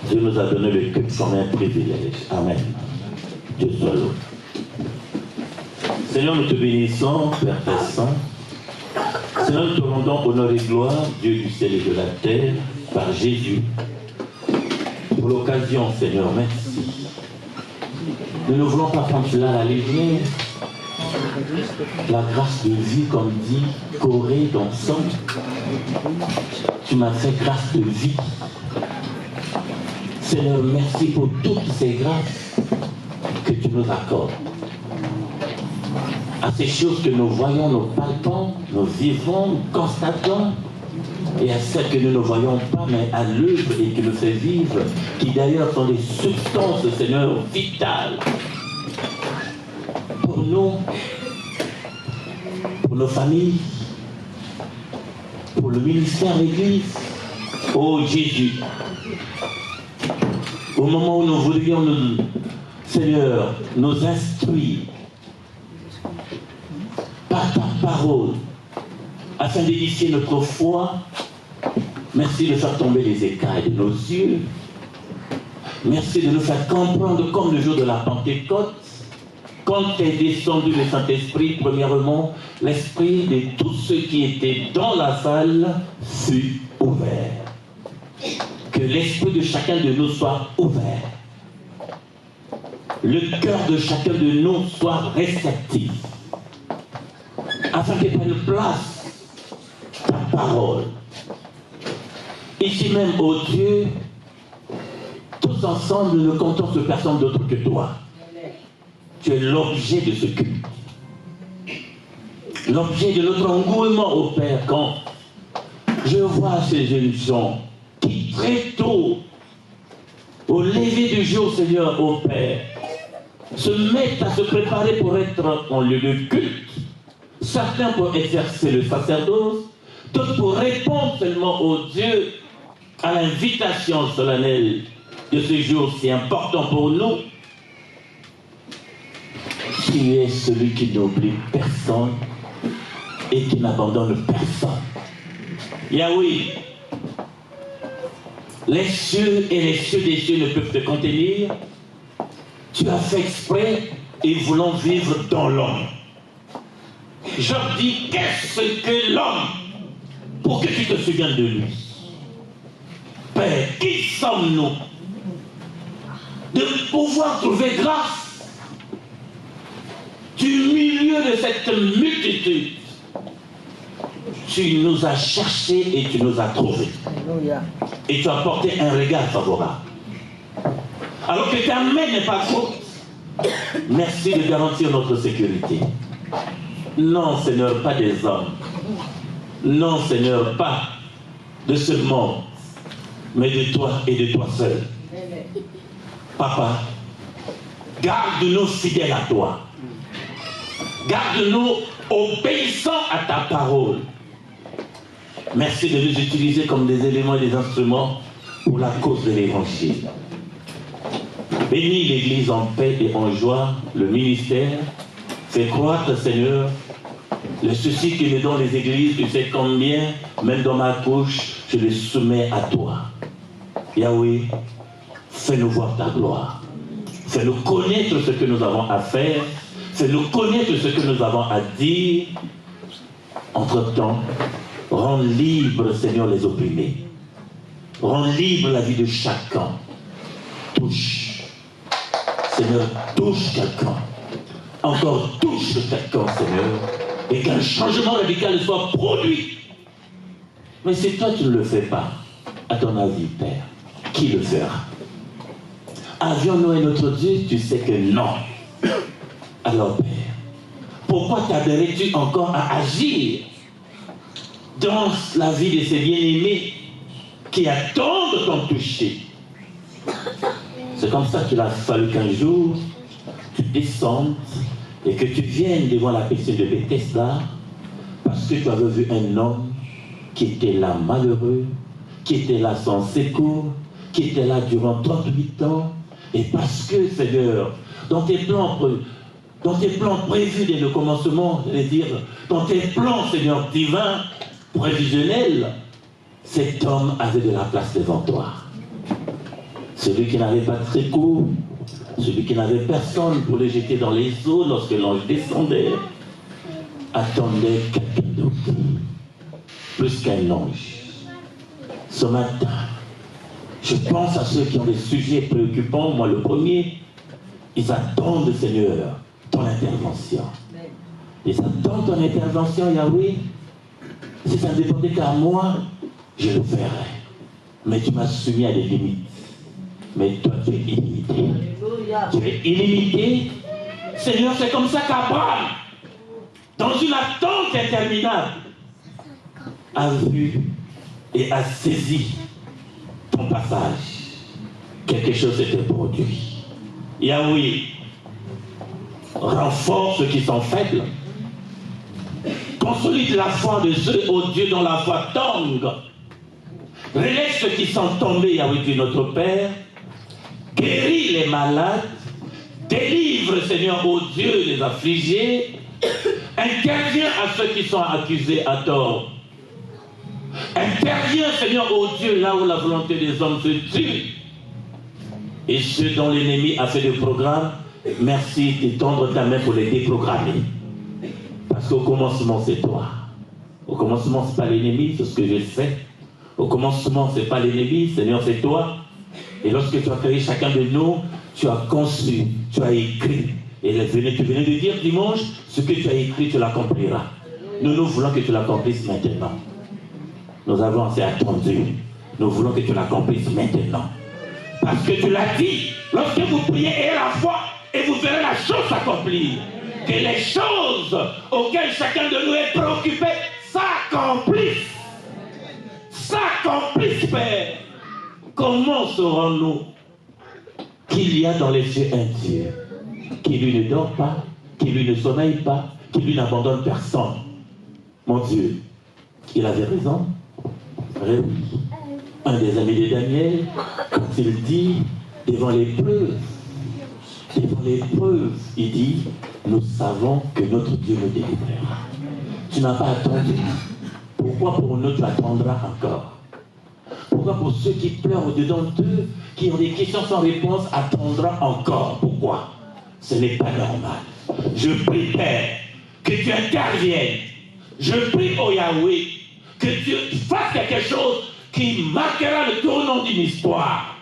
Dieu nous a donné le culte comme un privilège. Amen. Dieu soit loué. Seigneur, nous te bénissons, Père très saint. Seigneur, nous te rendons honneur et gloire, Dieu du ciel et de la terre, par Jésus. Pour l'occasion, Seigneur, merci. Nous ne voulons pas prendre cela à la légère. La grâce de vie, comme dit Corée dans son, tu m'as fait grâce de vie. Seigneur, merci pour toutes ces grâces que tu nous accordes. À ces choses que nous voyons, nous palpons, nous vivons, nous constatons, et à celles que nous ne voyons pas, mais à l'œuvre et qui nous fait vivre, qui d'ailleurs sont des substances, Seigneur, vitales pour nous, pour nos familles, pour le ministère de l'Église. Oh Jésus, au moment où nous voudrions, Seigneur, nous instruire par ta parole, afin d'édifier notre foi, merci de faire tomber les écailles de nos yeux. Merci de nous faire comprendre, comme le jour de la Pentecôte, quand est descendu le Saint-Esprit, premièrement, l'esprit de tous ceux qui étaient dans la salle fut ouvert. Que l'esprit de chacun de nous soit ouvert. Le cœur de chacun de nous soit réceptif. Afin qu'il prenne place ta parole. Ici même, ô Dieu, tous ensemble, nous ne comptons sur personne d'autre que toi. Tu es l'objet de ce culte. L'objet de notre engouement, ô Père, quand je vois ces jeunes gens qui très tôt, au lever du jour, Seigneur, ô Père, se mettent à se préparer pour être en lieu de culte. Certains pour exercer le sacerdoce, d'autres pour répondre seulement au Dieu à l'invitation solennelle de ce jour si important pour nous. Tu es celui qui n'oublie personne et qui n'abandonne personne. Yahweh, les cieux et les cieux des cieux ne peuvent te contenir. Tu as fait exprès et voulons vivre dans l'homme. Je dis, qu'est-ce que l'homme pour que tu te souviennes de lui? Père, qui sommes-nous de pouvoir trouver grâce du milieu de cette multitude? Tu nous as cherchés et tu nous as trouvés. Et tu as porté un regard favorable. Alors que ta main n'est pas courte, merci de garantir notre sécurité. Non, Seigneur, pas des hommes. Non, Seigneur, pas de ce monde, mais de toi et de toi seul. Papa, garde-nous fidèles à toi. Garde-nous obéissants à ta parole. Merci de nous utiliser comme des éléments et des instruments pour la cause de l'Évangile. Bénis l'Église en paix et en joie, le ministère. Fais croître, Seigneur, les soucis qui me donnent les églises, tu sais combien, même dans ma couche, je les soumets à toi. Yahweh, fais-nous voir ta gloire. Fais-nous connaître ce que nous avons à faire. Fais-nous connaître ce que nous avons à dire. Entre-temps, rends libre, Seigneur, les opprimés. Rends libre la vie de chacun. Touche. Seigneur, touche quelqu'un. Encore touche quelqu'un, Seigneur. Et qu'un changement radical soit produit. Mais si toi tu ne le fais pas, à ton avis, Père, qui le fera? Avions-nous un autre Dieu? Tu sais que non. Alors, Père, pourquoi tarderais-tu encore à agir dans la vie de ces bien-aimés qui attendent ton toucher? C'est comme ça qu'il a fallu qu'un jour, tu descendes et que tu viennes devant la piscine de Bethesda parce que tu avais vu un homme qui était là malheureux, qui était là sans secours, qui était là durant 38 ans. Et parce que, Seigneur, dans tes plans prévus dès le commencement, je vais dire, dans tes plans, Seigneur, divins, prévisionnels, cet homme avait de la place devant toi. celui qui n'avait pas de secours, celui qui n'avait personne pour le jeter dans les eaux lorsque l'ange descendait, attendait quelqu'un d'autre, plus qu'un ange. Ce matin, je pense à ceux qui ont des sujets préoccupants. Moi, le premier, ils attendent, Seigneur, ton intervention. Ils attendent ton intervention, Yahweh. Si ça ne dépendait qu'à moi, je le ferais. Mais tu m'as soumis à des limites. Mais toi, tu es illimité. Tu es illimité. Seigneur, c'est comme ça qu'Abraham, dans une attente interminable, a vu et a saisi ton passage. Quelque chose s'était produit. Yahweh, renforce ceux qui sont faibles. Consolide la foi de ceux, ô Dieu, dont la foi tangue. Relève ceux qui sont tombés, Yahweh Dieu notre Père. Guéris les malades. Délivre, Seigneur, ô Dieu, les affligés. Interviens à ceux qui sont accusés à tort. Interviens, Seigneur, ô Dieu, là où la volonté des hommes se tue. Et ceux dont l'ennemi a fait des programmes, merci d'étendre ta main pour les déprogrammer. Parce qu'au commencement, c'est toi. Au commencement, ce n'est pas l'ennemi, c'est ce que je sais. Au commencement, ce n'est pas l'ennemi, Seigneur, c'est toi. Et lorsque tu as créé chacun de nous, tu as conçu, tu as écrit. Et tu venais de dire dimanche, ce que tu as écrit, tu l'accompliras. Nous voulons que tu l'accomplisses maintenant. Nous avons assez attendu. Nous voulons que tu l'accomplisses maintenant. Parce que tu l'as dit, lorsque vous priez, ayez la foi et vous verrez la chose s'accomplir. Que les choses auxquelles chacun de nous est préoccupé s'accomplissent. S'accomplissent, Père. Comment saurons-nous qu'il y a dans les cieux un Dieu qui lui ne dort pas, qui lui ne sommeille pas, qui lui n'abandonne personne? Mon Dieu, il avait raison. Oui. Un des amis de Daniel, quand il dit devant l'épreuve, il dit, nous savons que notre Dieu nous délivrera. Tu n'as pas attendu. Pourquoi pour nous tu attendras encore? Pourquoi pour ceux qui pleurent au-dedans d'eux, qui ont des questions sans réponse, attendra encore? Pourquoi? Ce n'est pas normal. Je prie, Père, que tu interviennes. Je prie, oh Yahweh, que tu fasses quelque chose qui marquera le tournant d'une histoire.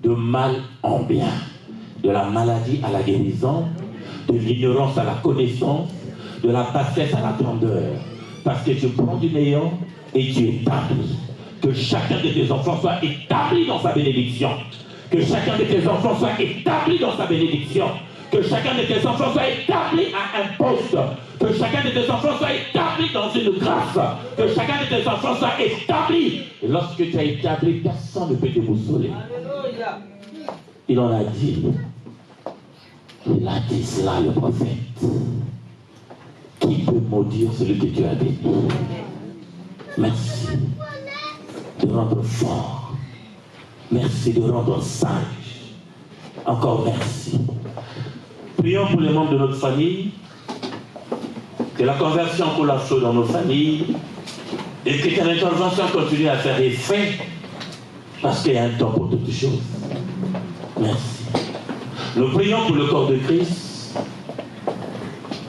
De mal en bien. De la maladie à la guérison, de l'ignorance à la connaissance, de la bassesse à la grandeur. Parce que tu prends du néant et tu établis. Que chacun de tes enfants soit établi dans sa bénédiction. Que chacun de tes enfants soit établi dans sa bénédiction. Que chacun de tes enfants soit établi à un poste. Que chacun de tes enfants soit établi dans une grâce. Que chacun de tes enfants soit établi. Et lorsque tu as établi, personne ne peut te boussoler. Il en a dit. Il a dit cela, le prophète. Qui peut maudire celui que tu as béni? Merci de rendre fort. Merci de rendre sage. Encore merci. Prions pour les membres de notre famille. Que la conversion coule à chaud dans nos familles. Et que ton intervention continue à faire effet. Parce qu'il y a un temps pour toutes choses. Merci. Nous prions pour le corps de Christ.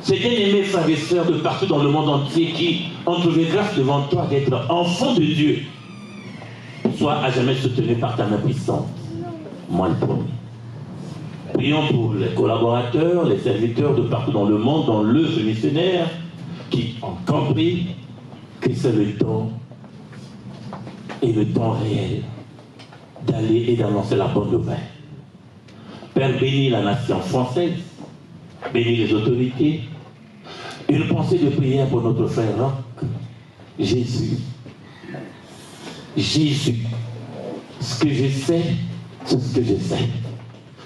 Ces bien-aimés frères et sœurs de partout dans le monde entier qui ont trouvé grâce devant toi d'être enfants de Dieu. Sois à jamais soutenu par ta main puissante. Moi le premier. Prions pour les collaborateurs, les serviteurs de partout dans le monde, dans l'œuvre missionnaire, qui ont compris que c'est le temps et le temps réel d'aller et d'annoncer la bonne nouvelle. Père, bénis la nation française, bénis les autorités. Une pensée de prière pour notre frère Roch. Jésus. Jésus. Ce que je sais, c'est ce que je sais.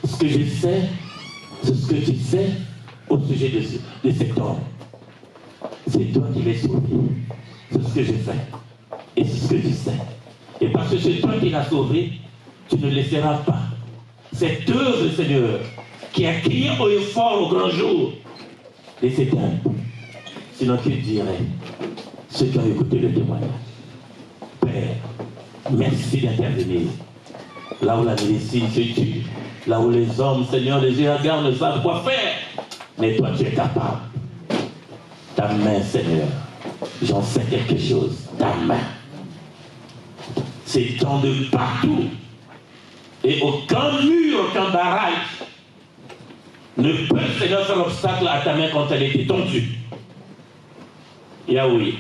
Ce que je sais, c'est ce que tu sais au sujet de cet homme. C'est toi qui l'as sauvé. C'est ce que je sais. Et c'est ce que tu sais. Et parce que c'est toi qui l'as sauvé, tu ne laisseras pas cette œuvre, Seigneur, qui a crié haut et fort au grand jour, laissez t'éteindre. Sinon, tu dirais, ceux qui ont écouté le témoignage, Père, merci d'intervenir. là où la médecine se tue, là où les hommes, Seigneur, les yeux hagards ne savent quoi faire. Mais toi, tu es capable. Ta main, Seigneur, j'en sais quelque chose. Ta main s'étend de partout. Et aucun mur, aucun barrage ne peut, Seigneur, faire obstacle à ta main quand elle est étendue. Yahweh,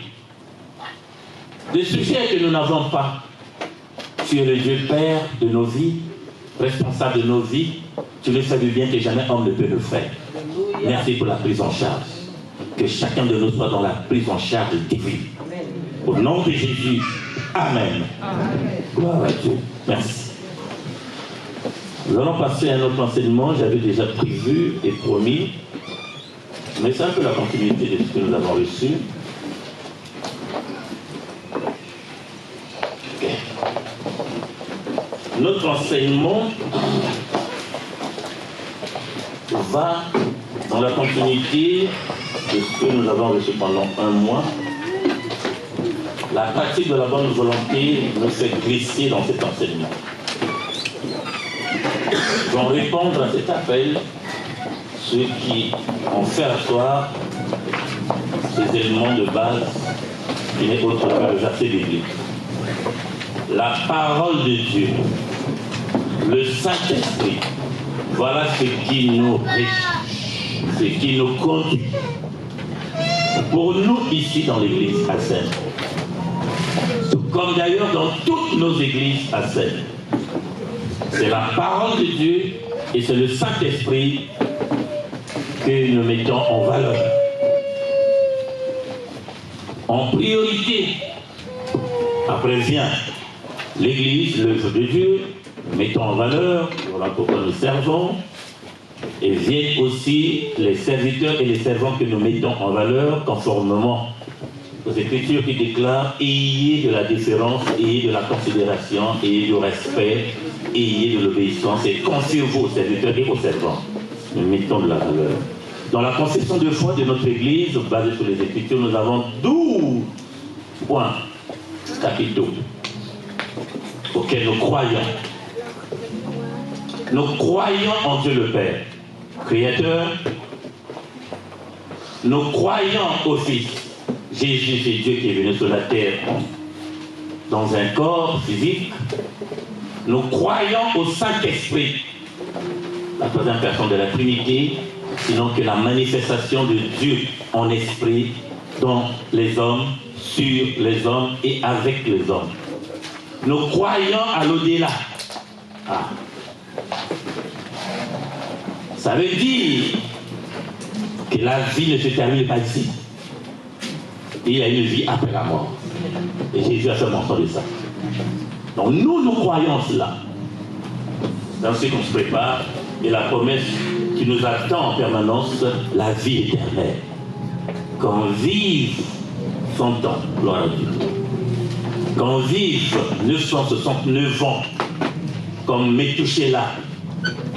des sujets que nous n'avons pas, tu es le Dieu Père de nos vies, responsable de nos vies, tu le sais bien que jamais homme ne peut le faire. Merci pour la prise en charge. Que chacun de nous soit dans la prise en charge divine. Au nom de Jésus, Amen. Gloire à Dieu. Merci. Nous allons passer à un autre enseignement, j'avais déjà prévu et promis, mais c'est un peu la continuité de ce que nous avons reçu. Okay. Notre enseignement va dans la continuité de ce que nous avons reçu pendant un mois. La pratique de la bonne volonté nous fait glisser dans cet enseignement. Vont répondre à cet appel ceux qui ont fait asseoir ces éléments de base qui n'est autre que le verset biblique. La parole de Dieu, le Saint-Esprit, voilà ce qui nous riche, ce qui nous conduit. Pour nous ici dans l'église à Seine, comme d'ailleurs dans toutes nos églises à Seine, c'est la parole de Dieu et c'est le Saint-Esprit que nous mettons en valeur. En priorité, après vient l'Église, l'œuvre de Dieu, nous mettons en valeur, voilà pourquoi nous servons, et viennent aussi les serviteurs et les servants que nous mettons en valeur conformément aux Écritures qui déclarent « ayez de la déférence, ayez de la considération, ayez du respect, ayez de l'obéissance et confiez-vous aux serviteurs et aux servants. » Nous mettons de la valeur. Dans la confession de foi de notre Église, basée sur les Écritures, nous avons 12 points capitaux auxquels nous croyons. Nous croyons en Dieu le Père, Créateur. Nous croyons au Fils. Jésus, c'est Dieu qui est venu sur la terre dans un corps physique. Nous croyons au Saint-Esprit, la troisième personne de la Trinité, sinon que la manifestation de Dieu en esprit dans les hommes, sur les hommes et avec les hommes. Nous croyons à l'au-delà. Ah. Ça veut dire que la vie ne se termine pas ici. Il y a une vie après la mort. Et Jésus a fait mention de ça. Donc nous croyons cela. Dans ce qu'on se prépare, et la promesse qui nous attend en permanence, la vie éternelle. Qu'on vive 100 ans, gloire à Dieu. Qu'on vive 969 ans, comme Métouchéla.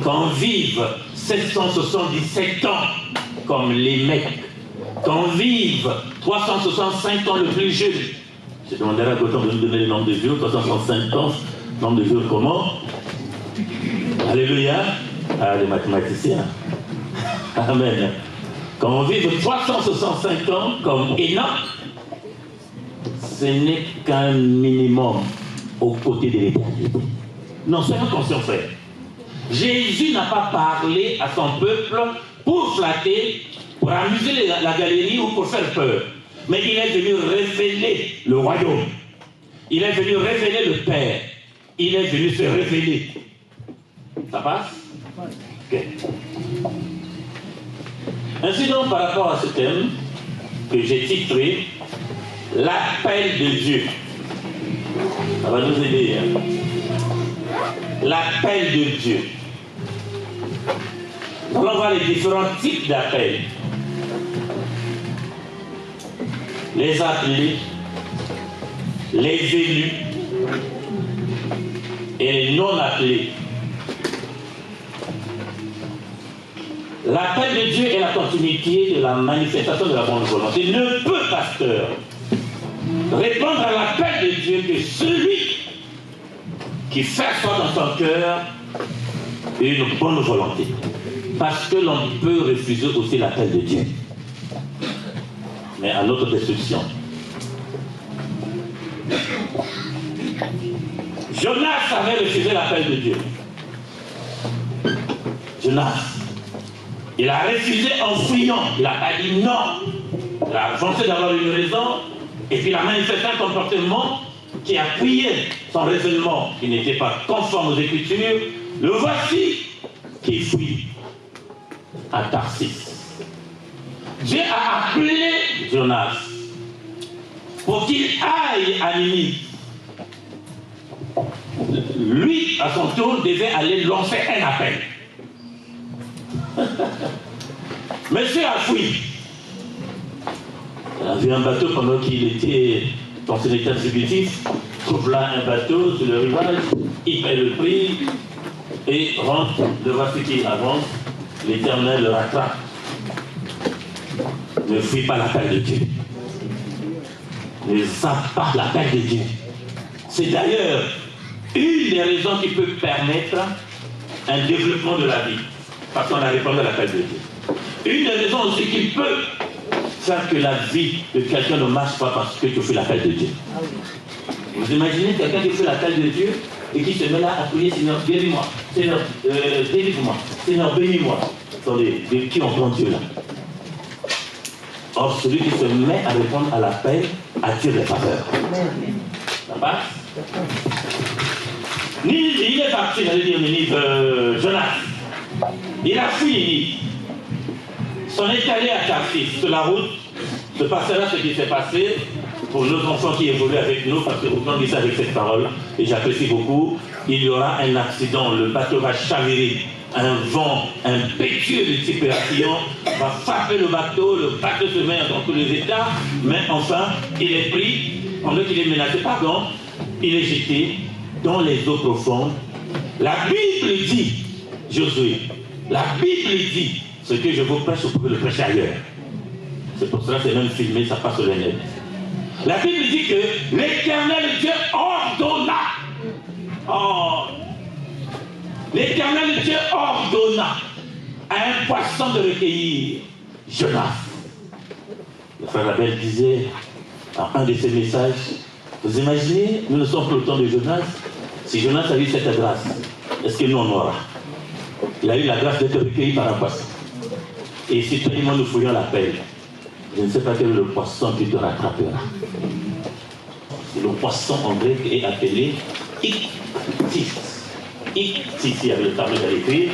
Qu'on vive 777 ans, comme les mecs. Qu'on vive 365 ans le plus jeune. Je demanderai à Gauthier de nous donner le nombre de jours, 365 ans, nombre de jours comment? Alléluia. Ah, les mathématiciens. Amen. Quand on vive 365 ans comme Enoch, ce n'est qu'un minimum aux côtés de l'éternité. Non, soyons conscients, frère. Jésus n'a pas parlé à son peuple pour flatter, pour amuser la galerie ou pour faire peur. Mais il est venu révéler le royaume. Il est venu révéler le Père. Il est venu se révéler. Ça passe? Ok. Ainsi donc, par rapport à ce thème que j'ai titré « L'appel de Dieu ». Ça va nous aider. Hein? L'appel de Dieu. Nous allons voir les différents types d'appels. Les appelés, les élus et les non-appelés. L'appel de Dieu est la continuité de la manifestation de la bonne volonté. Ne peut, pasteur, répondre à l'appel de Dieu que celui qui fait asseoir dans son cœur une bonne volonté. Parce que l'on peut refuser aussi l'appel de Dieu. Mais à notre destruction. Jonas avait refusé l'appel de Dieu. Jonas. Il a refusé en fuyant. Il n'a pas dit non. Il a pensé d'avoir une raison. Et puis il a manifesté un comportement qui appuyait son raisonnement, qui n'était pas conforme aux Écritures. Le voici qui fuit à Tarsis. Dieu a appelé Jonas pour qu'il aille à Ninive. Lui, à son tour, devait aller lancer un appel. Monsieur a fui. Il a vu un bateau pendant qu'il était dans son état subjectif. Trouve là un bateau sur le rivage, il paie le prix et rentre. Le voici qui avance. L'Éternel le rattrape. Ne fuis pas l'appel de Dieu. Ne zappe pas l'appel de Dieu. C'est d'ailleurs une des raisons qui peut permettre un développement de la vie. Parce qu'on a répondu à l'appel de Dieu. Une des raisons aussi qui peut faire que la vie de quelqu'un ne marche pas parce que tu fais l'appel de Dieu. Vous imaginez quelqu'un qui fait l'appel de Dieu et qui se met là à prier, Seigneur, guéris-moi, Seigneur, délivre-moi, Seigneur, bénis-moi. Attendez, de qui on prend Dieu là? Or, celui qui se met à répondre à l'appel attire les faveurs. Ça passe? Ninive, il est parti, j'allais dire Ninive, Jonas. Il a fui Ninive. Son est allé à Tarsis. Sur la route, se passera ce qui s'est passé pour nos enfants qui évoluent avec nous, parce que vous grandissez avec cette parole, et j'apprécie beaucoup. Il y aura un accident, le bateau va chavirer. Un vent impétueux de type Héraclion va frapper le bateau se met dans tous les états, mais enfin, il est pris, pendant qu'il est menacé, pardon, il est jeté dans les eaux profondes. La Bible dit, Josué, la Bible dit, ce que je vous prêche, vous pouvez le prêcher ailleurs. C'est pour cela que c'est même filmé, ça passe sur les net. La Bible dit que l'Éternel Dieu ordonna. Oh, l'Éternel Dieu ordonna à un poisson de recueillir Jonas. Le frère Abel disait à un de ses messages, vous imaginez, nous ne sommes plus au temps de Jonas. Si Jonas a eu cette grâce, est-ce que nous en aura? Il a eu la grâce d'être recueilli par un poisson. Et si tout le monde nous fouillons l'appel, je ne sais pas quel est le poisson qui te rattrapera. Le poisson en grec est appelé Ichthys. Ichthys, il y avait le tableau à l'écrire.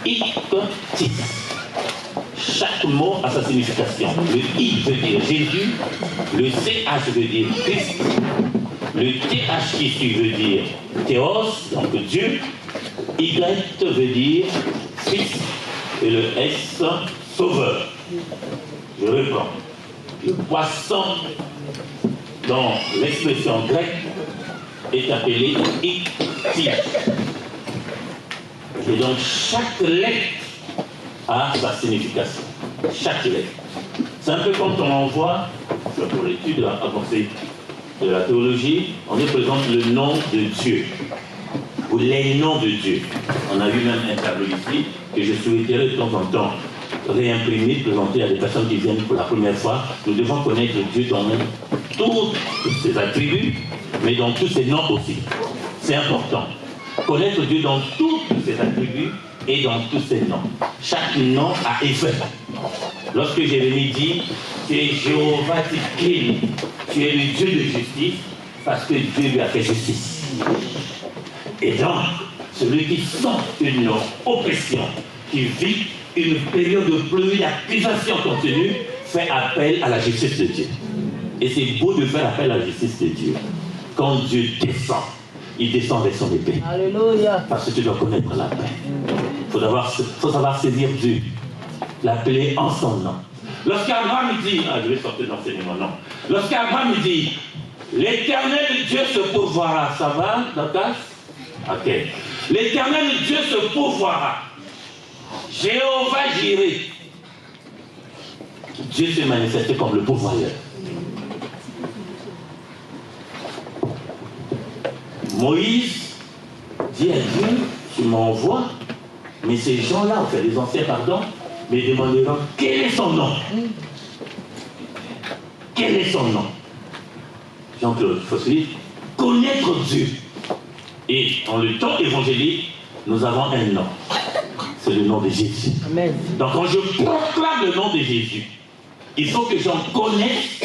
Ichthys. Chaque mot a sa signification. Le I veut dire Jésus, le CH veut dire Christ, le TH qui suit veut dire Théos, donc Dieu, Y veut dire Fils, et le S, Sauveur. Je reprends. Le poisson, dans l'expression grecque, est appelé Ichthys. Et donc chaque lettre a sa signification. Chaque lettre. C'est un peu comme on envoie, pour l'étude avancée de la théologie, on nous présente le nom de Dieu, ou les noms de Dieu. On a eu même un tableau ici, que je souhaiterais de temps en temps réimprimer, présenter à des personnes qui viennent pour la première fois. Nous devons connaître Dieu dans tous ses attributs, mais dans tous ses noms aussi. C'est important. Connaître Dieu dans tous ses attributs et dans tous ses noms. Chaque nom a effet. Lorsque Jérémie dit, tu es Jéhovah Tzidkenu, tu es le Dieu de justice, parce que Dieu lui a fait justice. Et donc, celui qui sent une oppression, qui vit une période de pluie, d'accusation continue, fait appel à la justice de Dieu. Et c'est beau de faire appel à la justice de Dieu. Quand Dieu descend, il descend avec son épée. Alléluia. Parce que tu dois connaître la paix. Il faut savoir saisir Dieu, l'appeler en son nom. Lorsqu'Abraham dit, je vais sortir d'enseignement, non. Lorsqu'Abraham dit, l'Éternel Dieu se pourvoira, ça va, Natas? Ok. L'Éternel Dieu se pourvoira. Jéhovah Jireh. Dieu s'est manifesté comme le pourvoyeur. Moïse dit à Dieu, tu m'envoies, mais ces gens-là, enfin les anciens, pardon, me demanderont quel est son nom. Quel est son nom? Jean-Claude Fosselis, connaître Dieu. Et dans le temps évangélique, nous avons un nom. C'est le nom de Jésus. Amen. Donc quand je proclame le nom de Jésus, il faut que j'en connaisse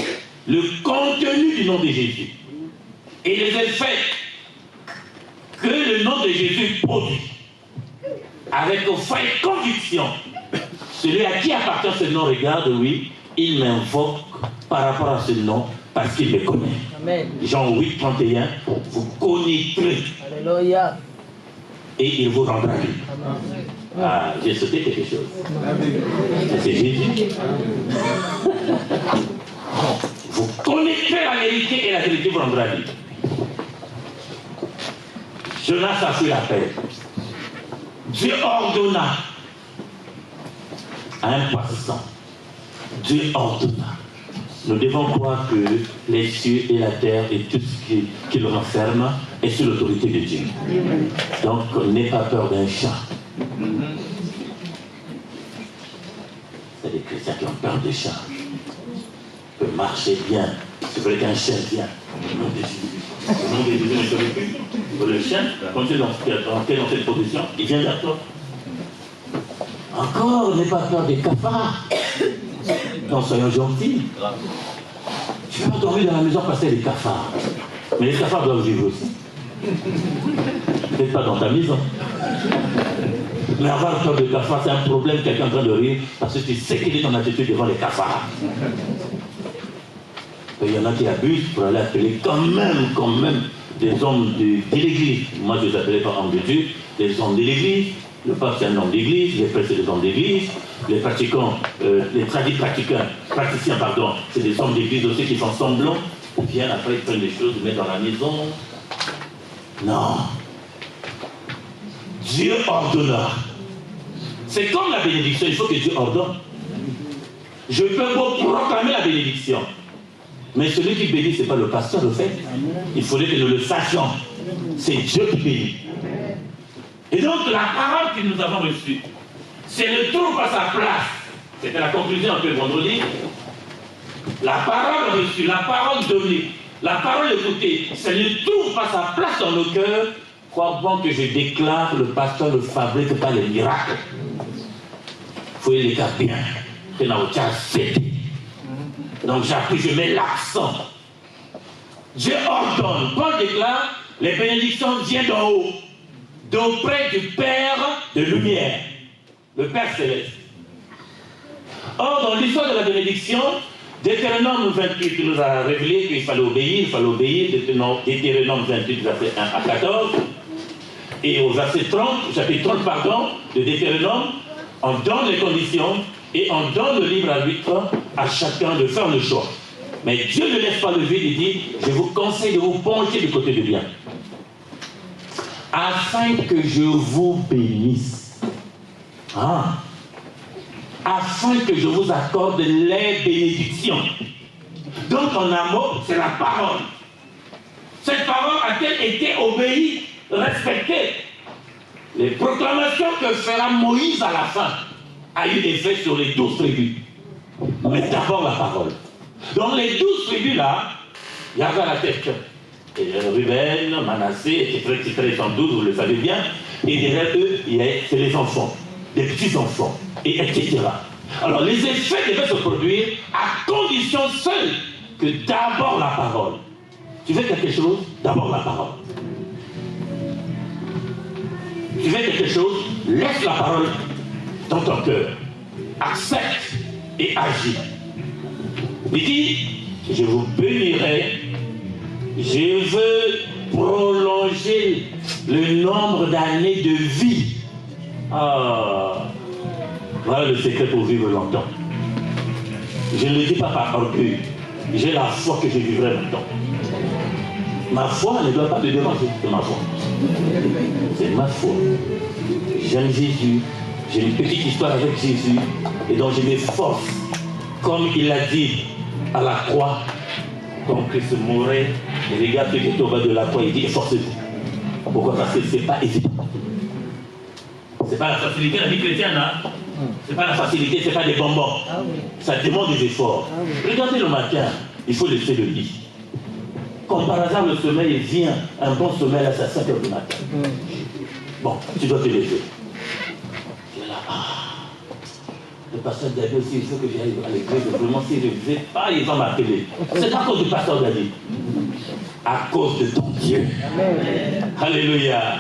le contenu du nom de Jésus. Et les effets que le nom de Jésus produit. Avec forte conviction. Celui à qui appartient ce nom, regarde, oui, il m'invoque par rapport à ce nom parce qu'il me connaît. Amen. Jean 8, 31, vous connaîtrez. Alléluia. Et il vous rendra libre. Ah, j'ai sauté quelque chose. C'est Jésus. Vous connaîtrez la vérité et la vérité vous rendra libre. Jonas a fait la paix. Dieu ordonna à un passant. Dieu ordonna. Nous devons croire que les cieux et la terre et tout ce qui le renferme est sous l'autorité de Dieu. Donc, n'aie pas peur d'un chat. C'est des chrétiens qui ont peur des chats. Ils peuvent marcher bien. C'est vrai qu'un chien vient. Au nom de Jésus. Au nom de Jésus, ne serait plus. Le chien, quand tu es dans cette position, il vient vers toi. Encore, n'aie pas peur des cafards. Non, soyons gentils. Tu peux pas dormir dans la maison parce qu'il y a des cafards. Mais les cafards doivent vivre aussi. Peut-être pas dans ta maison. Mais avoir peur de cafards, c'est un problème, quelqu'un en train de rire, parce que tu sais quelle est ton attitude devant les cafards. Il y en a qui abusent pour aller appeler quand même des hommes de l'église. Moi, je ne les appelais pas hommes de Dieu, des hommes de l'église. Le pape, c'est un homme d'église, les prêtres, c'est des hommes d'église. Les pratiquants, les praticiens, c'est des hommes d'église aussi qui font semblant. Ils viennent après, ils prennent des choses, ils mettent dans la maison. Non. Dieu ordonna. C'est comme la bénédiction, il faut que Dieu ordonne. Je peux pas proclamer la bénédiction. Mais celui qui bénit, ce n'est pas le pasteur, le fait. Il faudrait que nous le sachions. C'est Dieu qui bénit. Et donc, la parole que nous avons reçue, c'est le trouve à sa place. C'était la conclusion un peu vendredi. La parole reçue, la parole donnée, la parole écoutée, c'est le trouve à sa place dans nos cœurs. Crois bon que je déclare, le pasteur ne fabrique pas les miracles. Il faut les cas bien. C'est dans le cas cédé. Donc j'appuie, je mets l'accent. Dieu ordonne. Paul déclare, les bénédictions viennent d'en haut, d'auprès du Père de lumière, le Père céleste. Or, dans l'histoire de la bénédiction, Deutéronome 28 nous a révélé qu'il fallait obéir, Deutéronome 28, verset 1 à 14. Et au verset 30, chapitre 30, pardon, de Deutéronome, on donne les conditions et on donne le libre arbitre à chacun de faire le choix. Mais Dieu ne laisse pas le vide, il dit, je vous conseille de vous pencher du côté du bien. Afin que je vous bénisse. Ah. Afin que je vous accorde les bénédictions. Donc en un mot, c'est la parole. Cette parole a-t-elle été obéie, respectée? Les proclamations que fera Moïse à la fin a eu effet sur les 12 tribus. Mais d'abord la parole. Dans les 12 tribus là, il y avait à la tête Ruben, Manassé, etc. 12, vous le savez bien. Et derrière eux, c'est les enfants, les petits-enfants, et etc. Alors les effets devaient se produire à condition seule que d'abord la parole. Tu veux quelque chose? D'abord la parole. Tu veux quelque chose? Laisse la parole dans ton cœur. Accepte et agis. Il dit, je vous bénirai, je veux prolonger le nombre d'années de vie. Ah, voilà le secret pour vivre longtemps. Je ne le dis pas par orgueil. J'ai la foi que je vivrai longtemps. Ma foi ne doit pas me déranger, c'est ma foi. C'est ma foi. J'aime Jésus. J'ai une petite histoire avec Jésus et donc je m'efforce, comme il l'a dit à la croix, quand Christ mourait, et regarde ceux qui étaient au bas de la croix, il dit efforcez-vous. Pourquoi? Parce que ce n'est pas évident. Ce n'est pas la facilité, la vie chrétienne, hein? Ce n'est pas la facilité, ce n'est pas des bonbons. Ça demande des efforts. Regardez le matin, il faut laisser le lit. Comme par hasard, le sommeil vient, un bon sommeil, là, c'est à 5 h du matin. Bon, tu dois te lever. Tu es là, le pasteur David aussi, il faut que j'aille à l'église. Vraiment, si je ne vais pas, il va m'appeler. C'est pas à cause du pasteur David. À cause de ton Dieu. Amen. Alléluia.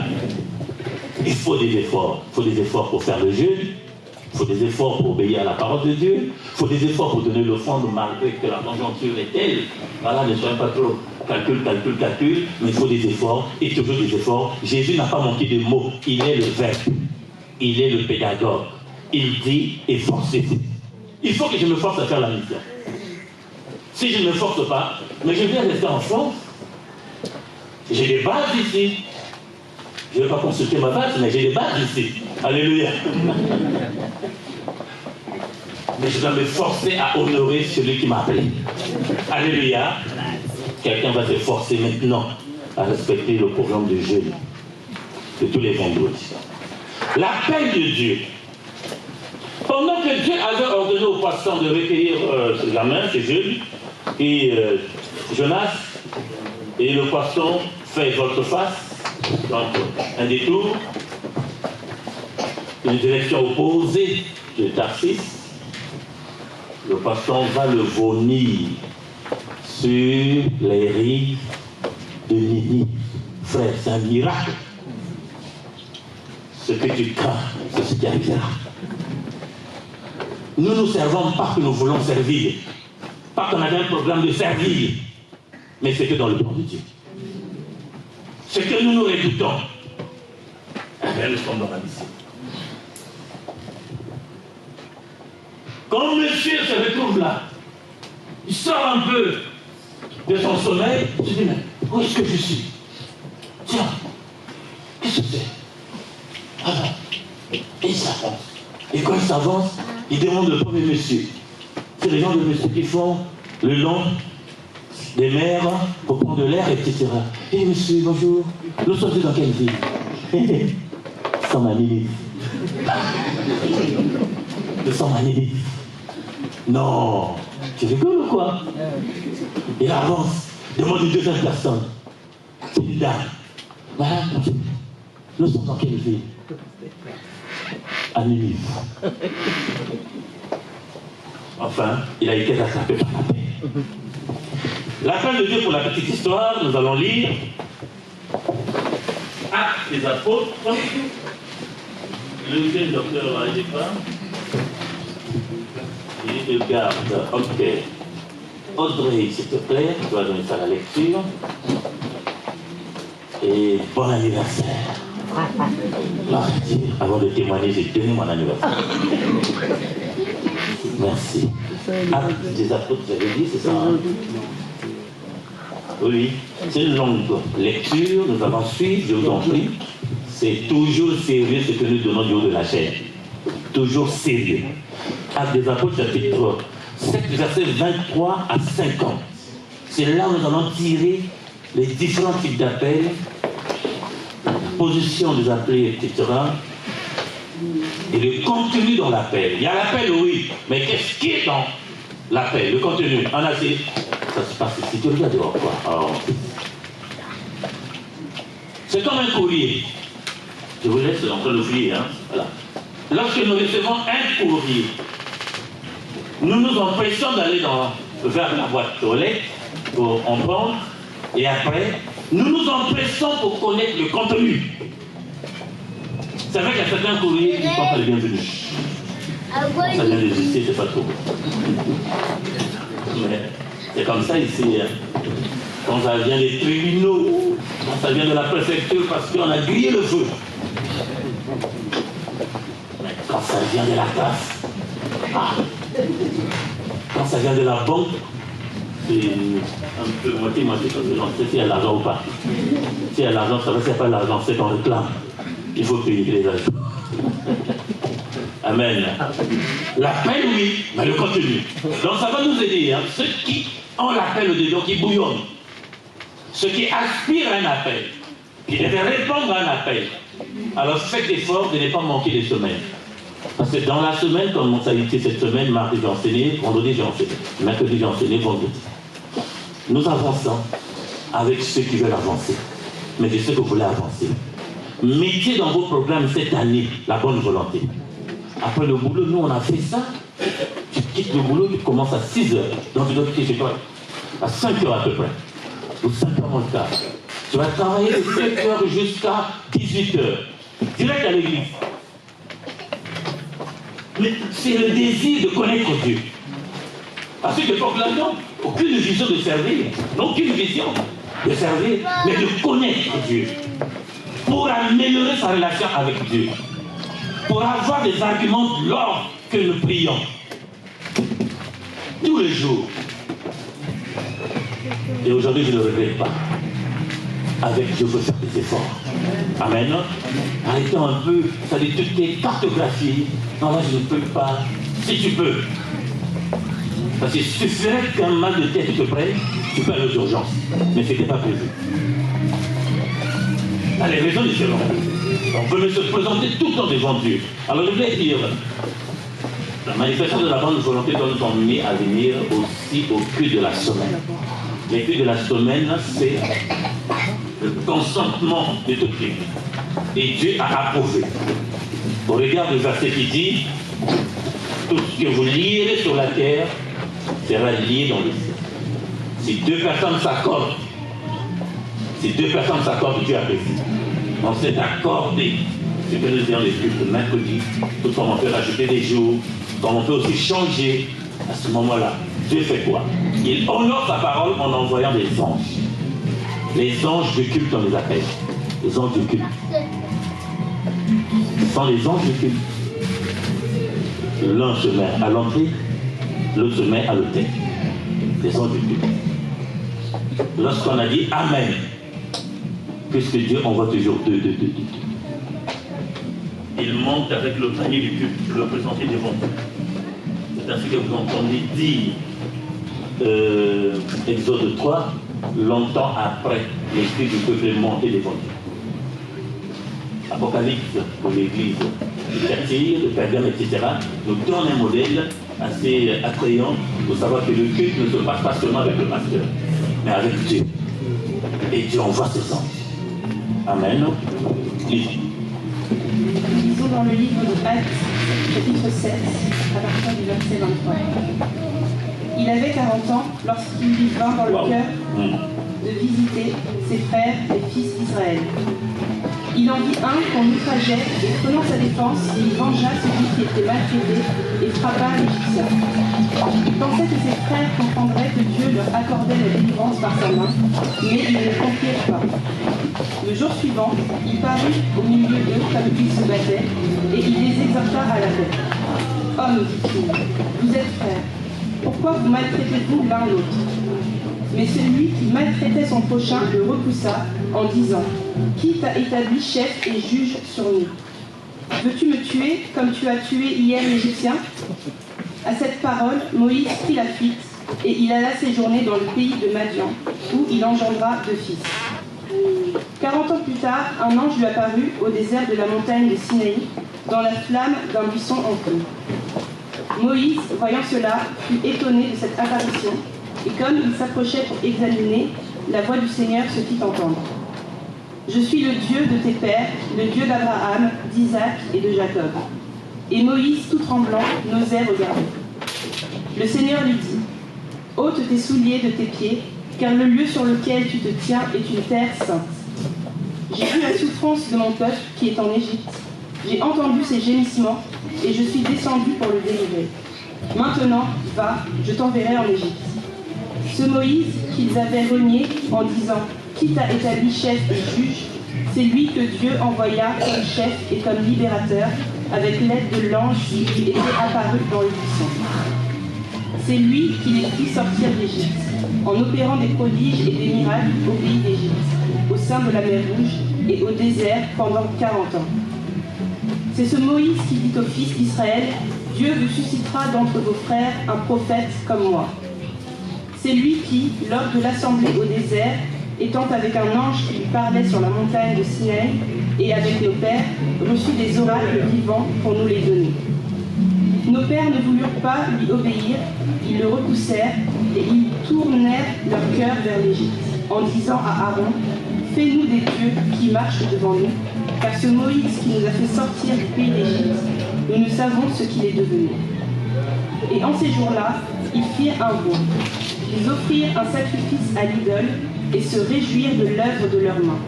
Il faut des efforts. Il faut des efforts pour faire le jeûne. Il faut des efforts pour obéir à la parole de Dieu. Il faut des efforts pour donner l'offrande malgré que la conjoncture est telle. Voilà, ne soyez pas trop calcul, mais il faut des efforts et toujours des efforts. Jésus n'a pas manqué de mots. Il est le verbe. Il est le pédagogue. Il dit efforcez-vous. Il faut que je me force à faire la mission. Si je ne me force pas, mais je viens rester en France, j'ai des bases ici. Je ne vais pas consulter ma base, mais j'ai des bases ici. Alléluia. Mais je dois me forcer à honorer celui qui m'a appelé. Alléluia. Quelqu'un va se forcer maintenant à respecter le programme de jeûne de tous les vendredis. L'appel de Dieu. Pendant que Dieu avait ordonné aux poissons de recueillir ce gamin, ce jeune, et Jonas, et le poisson fait volte-face, donc un détour, une direction opposée de Tarsis, le poisson va le vomir sur les rives de Ninive. Frère, c'est un miracle. Ce que tu crains, c'est ce qui arrivera. Nous ne servons pas que nous voulons servir, pas qu'on avait un programme de servir, mais c'est que dans le plan de Dieu. Ce que nous redoutons, nous sommes dans la mission. Quand monsieur se retrouve là, il sort un peu de son sommeil, il se dit, mais où est-ce que je suis? Tiens, qu'est-ce que c'est? Ah ben, et il s'avance. Et quand il s'avance, il demande le premier monsieur. C'est les gens de monsieur qui font le long des mers pour prendre de l'air, etc. Et monsieur, bonjour, nous sommes dans quelle ville? Sans Manille. Nous sommes Manille. Non, tu rigoles ou quoi? Il avance, demande une deuxième personne. C'est une dame. Madame, nous sommes dans quelle ville? À Ninive. Enfin, il a été rattrapé par la paix. L'appel de Dieu pour la petite histoire, nous allons lire Actes des apôtres. Le jeune docteur Aïepa. Il regarde. Ok. Audrey, s'il te plaît, tu vas donner ça à la lecture. Et bon anniversaire. Avant de témoigner, j'ai donné mon anniversaire. Merci. Actes des apôtres, vous avez dit, c'est ça? Hein? Oui, c'est une longue lecture, nous allons suivre, je vous en prie. C'est toujours sérieux ce que nous donnons du haut de la chaîne. Toujours sérieux. Actes des apôtres, chapitre 7, versets 23 à 50. C'est là où nous allons tirer les différents types d'appels, la position des appelés, etc. Et le contenu dans l'appel. Il y a l'appel, oui, mais qu'est-ce qui est dans l'appel? Le contenu. En assez. Ça se passe ici. Tu regardes dehors, quoi. Alors, c'est comme un courrier. Je vous laisse en train d'ouvrir. Hein. Voilà. Lorsque nous recevons un courrier, nous nous empressons d'aller vers la boîte aux lettres pour en prendre, et après, nous nous empressons pour connaître le contenu. C'est vrai qu'il y a certains courriers qui ne sont pas les bienvenus. Ça vient d'exister, c'est pas trop. Mais c'est comme ça ici. Hein. Quand ça vient des tribunaux, quand ça vient de la préfecture parce qu'on a grillé le feu. Mais quand ça vient de la classe, quand ça vient de la banque, c'est un peu moitié-moitié, parce que j'en sais s'il y a l'argent ou pas. S'il y a l'argent, ça va, s'il n'y a pas l'argent, c'est qu'on réclame. Il faut payer les agents. Amen. L'appel, oui, mais le contenu. Donc ça va nous aider. Hein. Ceux qui ont l'appel de Dieu, qui bouillonnent, ceux qui aspirent à un appel, qui devait répondre à un appel. Alors faites l'effort de ne pas manquer les semaines. Parce que dans la semaine, comme ça a été cette semaine, mardi j'ai enseigné, vendredi j'ai enseigné, mercredi j'ai enseigné, vendredi. Nous avançons avec ceux qui veulent avancer. Mais je sais que vous voulez avancer. Mettez dans vos programmes cette année la bonne volonté. Après le boulot, nous on a fait ça. Tu quittes le boulot, tu commences à 6 heures. Donc tu dois quitter chez toi à 5 heures à peu près. Ou 5 heures moins le quart. Tu vas travailler de 7 heures jusqu'à 18 heures. Direct à l'église. Mais c'est le désir de connaître Dieu. À cette époque-là, non, aucune vision de servir, non, aucune vision de servir, mais de connaître Dieu. Pour améliorer sa relation avec Dieu. Pour avoir des arguments lors que nous prions. Tous les jours. Et aujourd'hui, je ne le regrette pas. Avec Dieu, il faut faire des efforts. Amen. Arrêtons un peu, ça dit toutes les cartographies. Non, là, je ne peux pas. Si tu peux. Parce que si tu ferais qu'un mal de tête te prenne, tu peux aller aux urgences. Mais ce n'était pas prévu. Ah, les raisons différentes. On peut se présenter tout le temps devant Dieu. Alors je voulais dire, la manifestation de la bonne volonté doit nous emmener à venir aussi au cul de la semaine. Le cul de la semaine, c'est le consentement de toute l'église. Et Dieu a approuvé. Au regard du verset qui dit, tout ce que vous lierez sur la terre sera lié dans le ciel. Si deux personnes s'accordent, Dieu apprécie. On s'est accordé ce que nous disons les cultes mercredi, tout comme on peut rajouter des jours, comme on peut aussi changer. À ce moment-là, Dieu fait quoi? Il honore sa parole en envoyant des anges. Les anges de culte, on les appelle. Les anges de culte. Ce sont les anges de culte. L'un se met à l'entrée, l'autre se met à l'autel. Les anges de culte. Lorsqu'on a dit Amen, puisque Dieu envoie toujours deux. Il monte avec le panier du culte, le présenter devant vous. C'est ainsi que vous entendez dire Exode 3, longtemps après l'esprit du peuple est monté devant Dieu. Apocalypse pour l'église de Thyatire, de Pergame, etc. nous donne un modèle assez attrayant pour savoir que le culte ne se passe pas seulement avec le pasteur, mais avec Dieu. Et Dieu envoie ses anges. Amen. Lisons dans le livre de Actes, chapitre 7, à partir du verset 23. Il avait 40 ans lorsqu'il lui vint dans le cœur de visiter ses frères et fils d'Israël. Il en vit un qu'on outrageait et prenant sa défense, il vengea celui qui était maltraité et frappa l'Égyptien. Il pensait que ses frères comprendraient que Dieu leur accordait la délivrance par sa main, mais ils ne comprirent pas. Le jour suivant, il parut au milieu d'eux comme ils se battaient, et il les exhorta à la paix. « Hommes, dit-il, vous êtes frères, pourquoi vous maltraitez-vous l'un l'autre » Mais celui qui maltraitait son prochain le repoussa en disant « Qui t'a établi chef et juge sur nous? Veux-tu me tuer comme tu as tué hier l'Égyptien » À cette parole, Moïse prit la fuite et il alla séjourner dans le pays de Madian, où il engendra 2 fils. 40 ans plus tard, un ange lui apparut au désert de la montagne de Sinaï, dans la flamme d'un buisson en feu. Moïse, voyant cela, fut étonné de cette apparition, et comme il s'approchait pour examiner, la voix du Seigneur se fit entendre. « Je suis le Dieu de tes pères, le Dieu d'Abraham, d'Isaac et de Jacob. » Et Moïse, tout tremblant, n'osait regarder. Le Seigneur lui dit, « Ôte tes souliers de tes pieds, car le lieu sur lequel tu te tiens est une terre sainte. J'ai vu la souffrance de mon peuple qui est en Égypte. J'ai entendu ses gémissements, et je suis descendu pour le délivrer. Maintenant, va, je t'enverrai en Égypte. » Ce Moïse qu'ils avaient renié en disant « Qui t'a établi chef et juge ?» c'est lui que Dieu envoya comme chef et comme libérateur avec l'aide de l'ange qui était apparu dans le buisson. C'est lui qui les fit sortir d'Égypte, en opérant des prodiges et des miracles au pays d'Égypte, au sein de la mer Rouge et au désert pendant 40 ans. C'est ce Moïse qui dit aux fils d'Israël « Dieu vous suscitera d'entre vos frères un prophète comme moi. » C'est lui qui, lors de l'assemblée au désert, étant avec un ange qui lui parlait sur la montagne de Sinaï, et avec nos pères, reçut des oracles vivants pour nous les donner. Nos pères ne voulurent pas lui obéir, ils le repoussèrent, et ils tournèrent leur cœur vers l'Égypte, en disant à Aaron, « Fais-nous des dieux qui marchent devant nous, car ce Moïse qui nous a fait sortir du pays d'Égypte, nous ne savons ce qu'il est devenu. » Et en ces jours-là, ils firent un vœu. Ils offrirent un sacrifice à l'idole et se réjouirent de l'œuvre de leurs mains.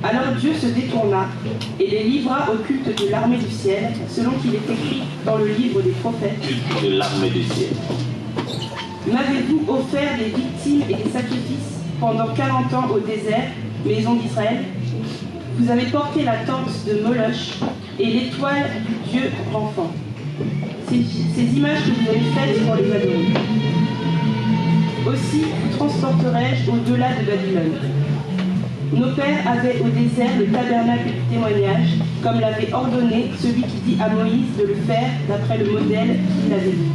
Alors Dieu se détourna et les livra au culte de l'armée du ciel, selon qu'il est écrit dans le livre des prophètes. Culte de l'armée du ciel. M'avez-vous offert des victimes et des sacrifices pendant 40 ans au désert, maison d'Israël? Vous avez porté la tente de Moloch et l'étoile du Dieu enfant. Ces images que vous avez faites pour les adorer. Aussi vous transporterai-je au-delà de Babylone. Nos pères avaient au désert le tabernacle du témoignage, comme l'avait ordonné celui qui dit à Moïse de le faire d'après le modèle qu'il avait vu.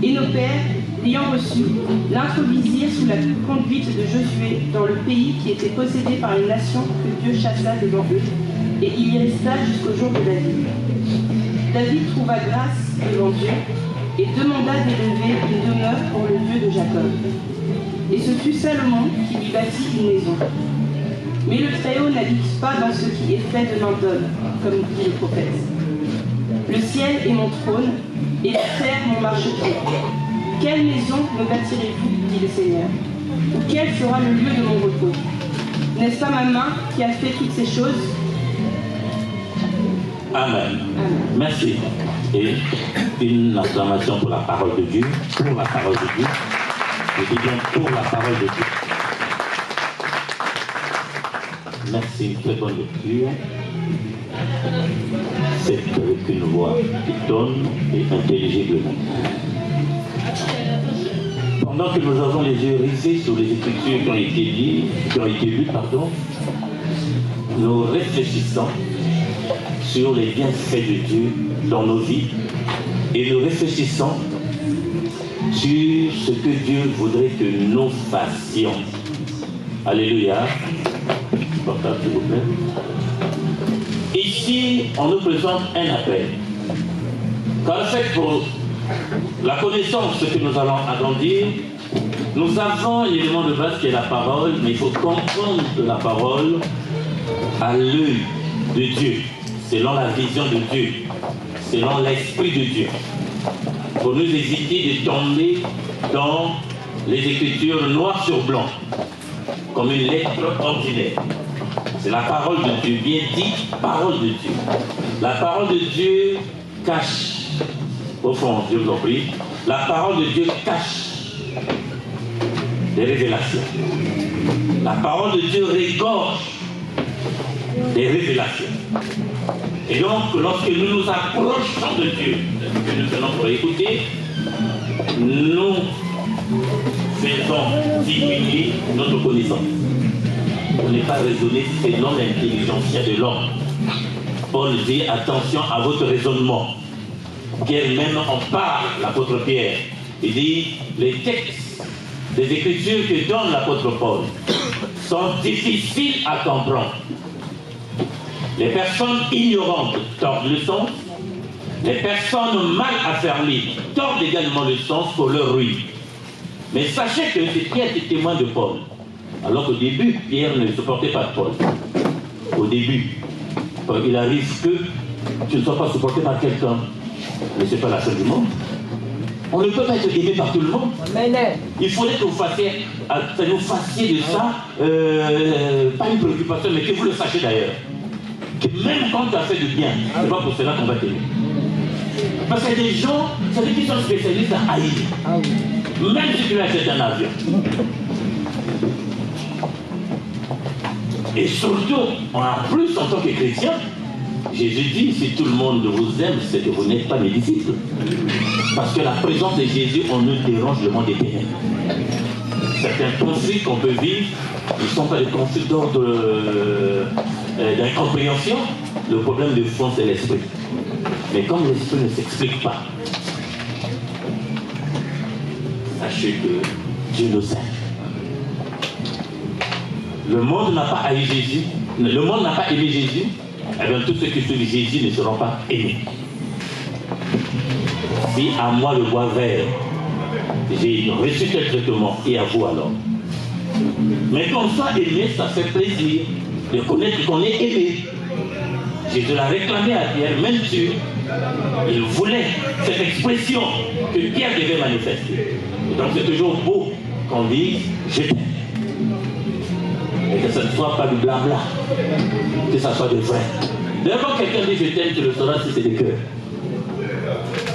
Et nos pères, l'ayant reçu, l'introduisirent sous la conduite de Josué dans le pays qui était possédé par une nation que Dieu chassa devant eux, et il y resta jusqu'au jour de David. David trouva grâce devant Dieu et demanda d'élever une demeure pour le Dieu de Jacob. Et ce fut Salomon qui lui bâtit une maison. Mais le Très-Haut n'habite pas dans ce qui est fait de main d'homme, comme dit le prophète. Le ciel est mon trône, et la terre mon marchepied. Quelle maison me bâtirez-vous, dit le Seigneur? Ou quel sera le lieu de mon repos? N'est-ce pas ma main qui a fait toutes ces choses? Amen. Amen. Merci. Et une acclamation pour la parole de Dieu, pour la parole de Dieu. Je dis bien pour la parole de Dieu. Merci, une très bonne lecture. C'est avec une voix qui donne et intelligiblement. Pendant que nous avons les yeux rivés sur les Écritures qui ont été lues, nous réfléchissons sur les bienfaits de Dieu dans nos vies et nous réfléchissons sur ce que Dieu voudrait que nous fassions. Alléluia. Portable, s'il vous plaît. Ici, on nous présente un appel. Qu'en fait, pour la connaissance que nous allons agrandir, nous avons un élément de base qui est la parole, mais il faut comprendre la parole à l'œil de Dieu, selon la vision de Dieu, selon l'esprit de Dieu, pour nous éviter de tomber dans les Écritures noir sur blanc, comme une lettre ordinaire. C'est la parole de Dieu, bien dit, parole de Dieu. La parole de Dieu cache, au fond, je vous en prie, la parole de Dieu cache des révélations. La parole de Dieu régorge des révélations. Et donc, lorsque nous nous approchons de Dieu, que nous tenons pour écouter, nous faisons diminuer notre connaissance. On n'est pas raisonné selon l'intelligence de l'homme. Paul dit attention à votre raisonnement. Pierre même en parle, l'apôtre Pierre. Il dit les textes des Écritures que donne l'apôtre Paul sont difficiles à comprendre. Les personnes ignorantes tordent le sens. Les personnes mal affermies tordent également le sens pour leur ruine. Mais sachez que c'est Pierre qui est témoin de Paul. Alors qu'au début, Pierre ne supportait pas Paul. Au début. Il arrive que tu ne sois pas supporté par quelqu'un. Mais ce n'est pas la fin du monde. On ne peut pas être aimé par tout le monde. Il faudrait que vous fassiez de ça, pas une préoccupation, mais que vous le sachiez d'ailleurs. Que même quand tu as fait du bien, ce n'est pas pour cela qu'on va t'aimer. Parce qu'il y a des gens, c'est ceux qui sont spécialistes à haïr. Même si tu achètes un avion. Et surtout, en plus, en tant que chrétien, Jésus dit, si tout le monde vous aime, c'est que vous n'êtes pas mes disciples. Parce que la présence de Jésus, on nous dérange le monde des ténèbres. Certains conflits qu'on peut vivre, ils ne sont pas des conflits d'ordre d'incompréhension. Le problème de fond, c'est l'esprit. Mais comme l'esprit ne s'explique pas, sachez que Dieu nous aime. Le monde n'a pas haï Jésus, le monde n'a pas aimé Jésus, eh bien tous ceux qui suivent Jésus ne seront pas aimés. Si à moi le bois vert, j'ai reçu tel traitement, et à vous alors. Mais qu'on soit aimé, ça fait plaisir de connaître qu'on est aimé. Jésus l'a réclamé à Pierre, même Dieu, il voulait cette expression que Pierre devait manifester. Et donc c'est toujours beau qu'on dise je t'aime. Et que ce ne soit pas du blabla, que ça soit de vrai. D'ailleurs, quand quelqu'un dit je t'aime, tu le sauras si c'est des cœurs.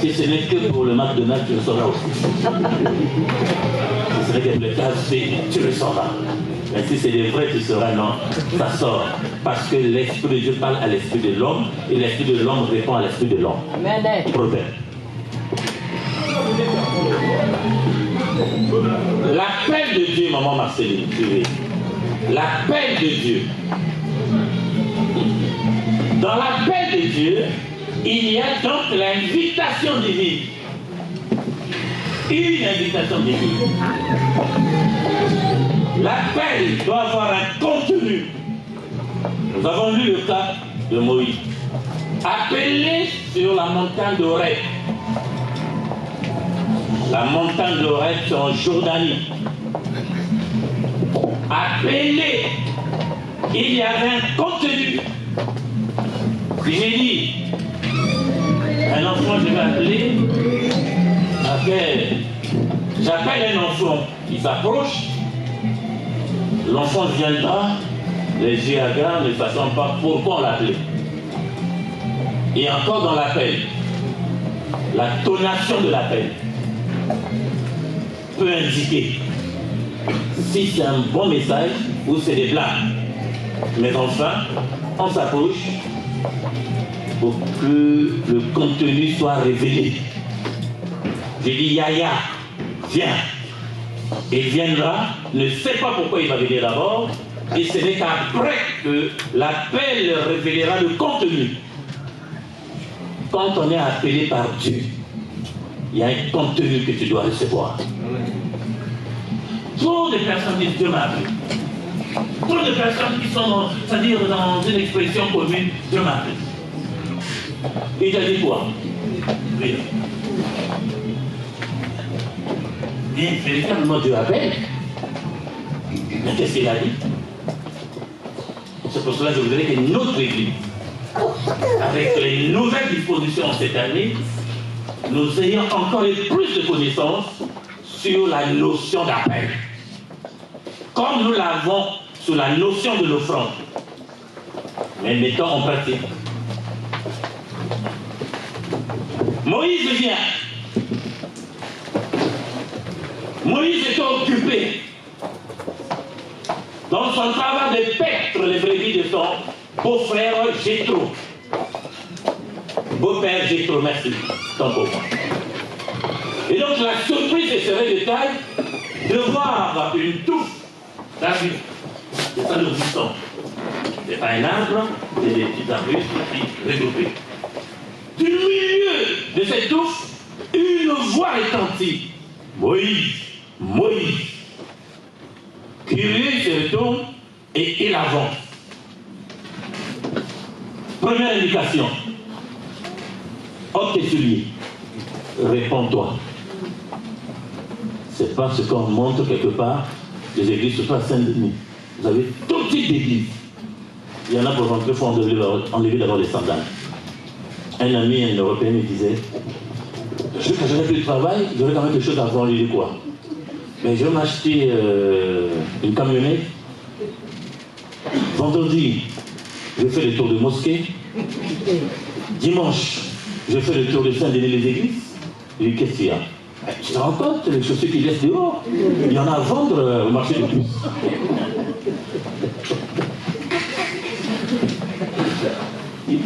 Si ce n'est que pour le McDonald's, tu le sauras aussi. Si ce n'est que pour le KFC, tu le sauras. Mais si c'est des vrais, tu sauras non, ça sort. Parce que l'Esprit de Dieu parle à l'Esprit de l'homme et l'Esprit de l'homme répond à l'Esprit de l'homme. Proverbe. L'appel de Dieu, maman Marceline, tu veux. L'appel de Dieu. Dans l'appel de Dieu, il y a donc l'invitation divine. Une invitation divine. L'appel doit avoir un contenu. Nous avons lu le cas de Moïse. Appelé sur la montagne d'Horeb. La montagne d'Horeb, c'est en Jordanie. Appelé, il y avait un contenu. J'ai dit, un enfant, je vais appeler, j'appelle un enfant, il s'approche, l'enfant viendra, les yeux hagards, ne sachant pas pourquoi on l'appelait. Et encore dans l'appel, la tonation de l'appel peut indiquer si c'est un bon message ou c'est des blagues. Mais enfin, on s'approche pour que le contenu soit révélé. J'ai dit Yaya, viens. Il viendra, ne sait pas pourquoi il va venir d'abord, et ce n'est qu'après que l'appel révélera le contenu. Quand on est appelé par Dieu, il y a un contenu que tu dois recevoir. Trop de personnes disent Dieu m'a appelé. Trop de personnes qui sont, c'est-à-dire dans une expression commune, Dieu m'a appelé. Et il a dit quoi? Rien. Bien, véritablement Dieu appelle. Mais qu'est-ce qu'il a dit? C'est pour cela que je voudrais que notre Église, avec les nouvelles dispositions cette année, nous ayons encore plus de connaissances sur la notion d'appel. Comme nous l'avons sur la notion de l'offrande. Mais mettons en pratique. Moïse vient. Moïse était occupé dans son travail de paître les brebis de son beau-frère Jéthro. Beau-père Jéthro, merci. Tant pour moi. Et donc la surprise serait de taille de voir une touffe d'arbustes. C'est ça le buisson. Ce n'est pas un arbre, c'est des petits arbustes qui regroupés. Du milieu de cette touffe, une voix retentit. Moïse, Moïse. Curieux se retourne et il avance. Première indication. Ôte tes souliers. Réponds-toi. C'est parce qu'on montre quelque part les églises, surtout à Saint-Denis. Vous avez tout type d'églises. Il y en a pour rentrer, il faut enlever d'abord les sandales. Un ami, un Européen, me disait, quand j'aurais plus de travail, j'aurais quand même quelque chose à vendre. Il dit quoi? Mais je vais m'acheter une camionnette. Vendredi, je fais le tour de mosquée. Dimanche, je fais le tour de Saint-Denis les églises. Je dis, qu'est-ce qu'il y a? Tu te rends compte, les chaussures qu'ils laissent dehors, il y en a à vendre au marché de tous.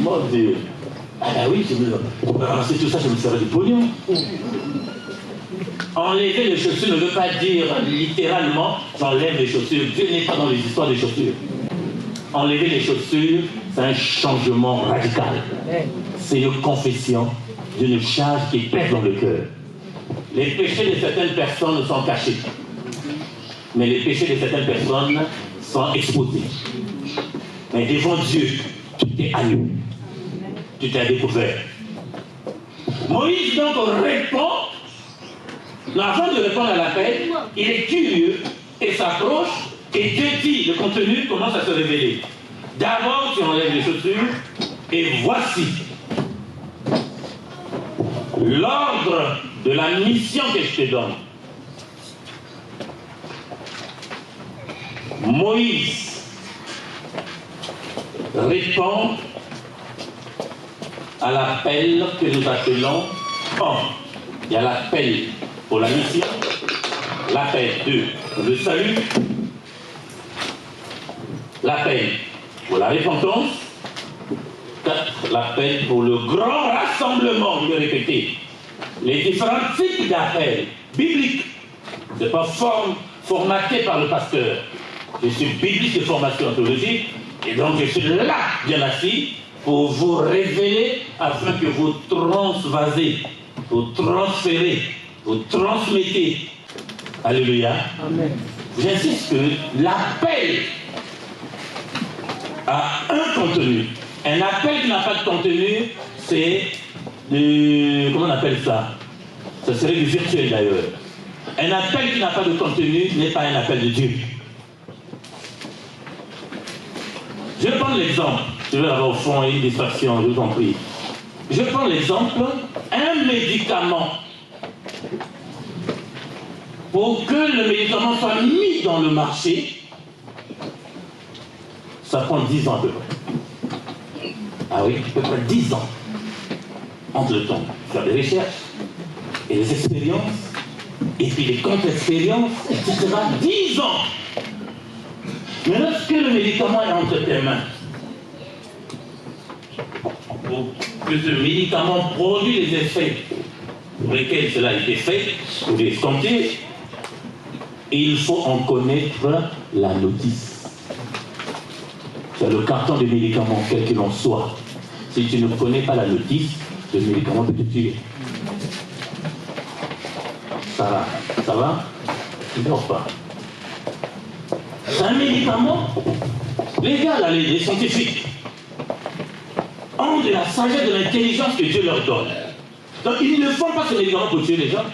Mon Dieu. Ah ben oui, pour ramasser tout ça, je me serais du pognon. Enlever les chaussures ne veut pas dire littéralement j'enlève les chaussures. Dieu n'est pas dans les histoires des chaussures. Enlever les chaussures, c'est un changement radical. C'est une confession d'une charge qui pèse dans le cœur. Les péchés de certaines personnes sont cachés. Mais les péchés de certaines personnes sont exposés. Mais devant Dieu, tout est à nous. Tout est découvert. Moïse donc répond. Avant de répondre à l'appel, il est curieux et s'approche. Et Dieu dit, le contenu commence à se révéler. D'abord, tu enlèves les chaussures, et voici l'ordre de la mission que je te donne. Moïse répond à l'appel que nous appelons homme. Il y a l'appel pour la mission, l'appel pour le salut, l'appel pour la repentance, l'appel pour le grand rassemblement, je vais répéter. Les différents types d'appels bibliques, ce n'est pas formaté par le pasteur. Je suis biblique de formation théologique, et donc je suis là, bien assis, pour vous révéler afin que vous transvasez, vous transférez, vous transmettez. Alléluia. Amen. J'insiste que l'appel a un contenu. Un appel qui n'a pas de contenu, c'est de... Comment on appelle ça? Ça serait du virtuel d'ailleurs. Un appel qui n'a pas de contenu n'est pas un appel de Dieu. Je vais prendre l'exemple. Je vais avoir au fond une distraction, je vous en prie. Je prends l'exemple, un médicament. Pour que le médicament soit mis dans le marché, ça prend 10 ans à peu près. Ah oui, à peu près 10 ans. Entre le temps, faire des recherches, et des expériences, et puis des contre-expériences, etc. 10 ans. Mais lorsque le médicament est entre tes mains, pour que ce médicament produise les effets pour lesquels cela a été fait, pour les escompter, il faut en connaître la notice. C'est le carton de médicaments, quel qu'il en soit. Si tu ne connais pas la notice, le médicament peut te tuer. Ça va? Tu ne dors pas. C'est un médicament. Les gars, là, les scientifiques, ont de la sagesse, de l'intelligence que Dieu leur donne. Donc, ils ne font pas ce médicament pour tuer les gens,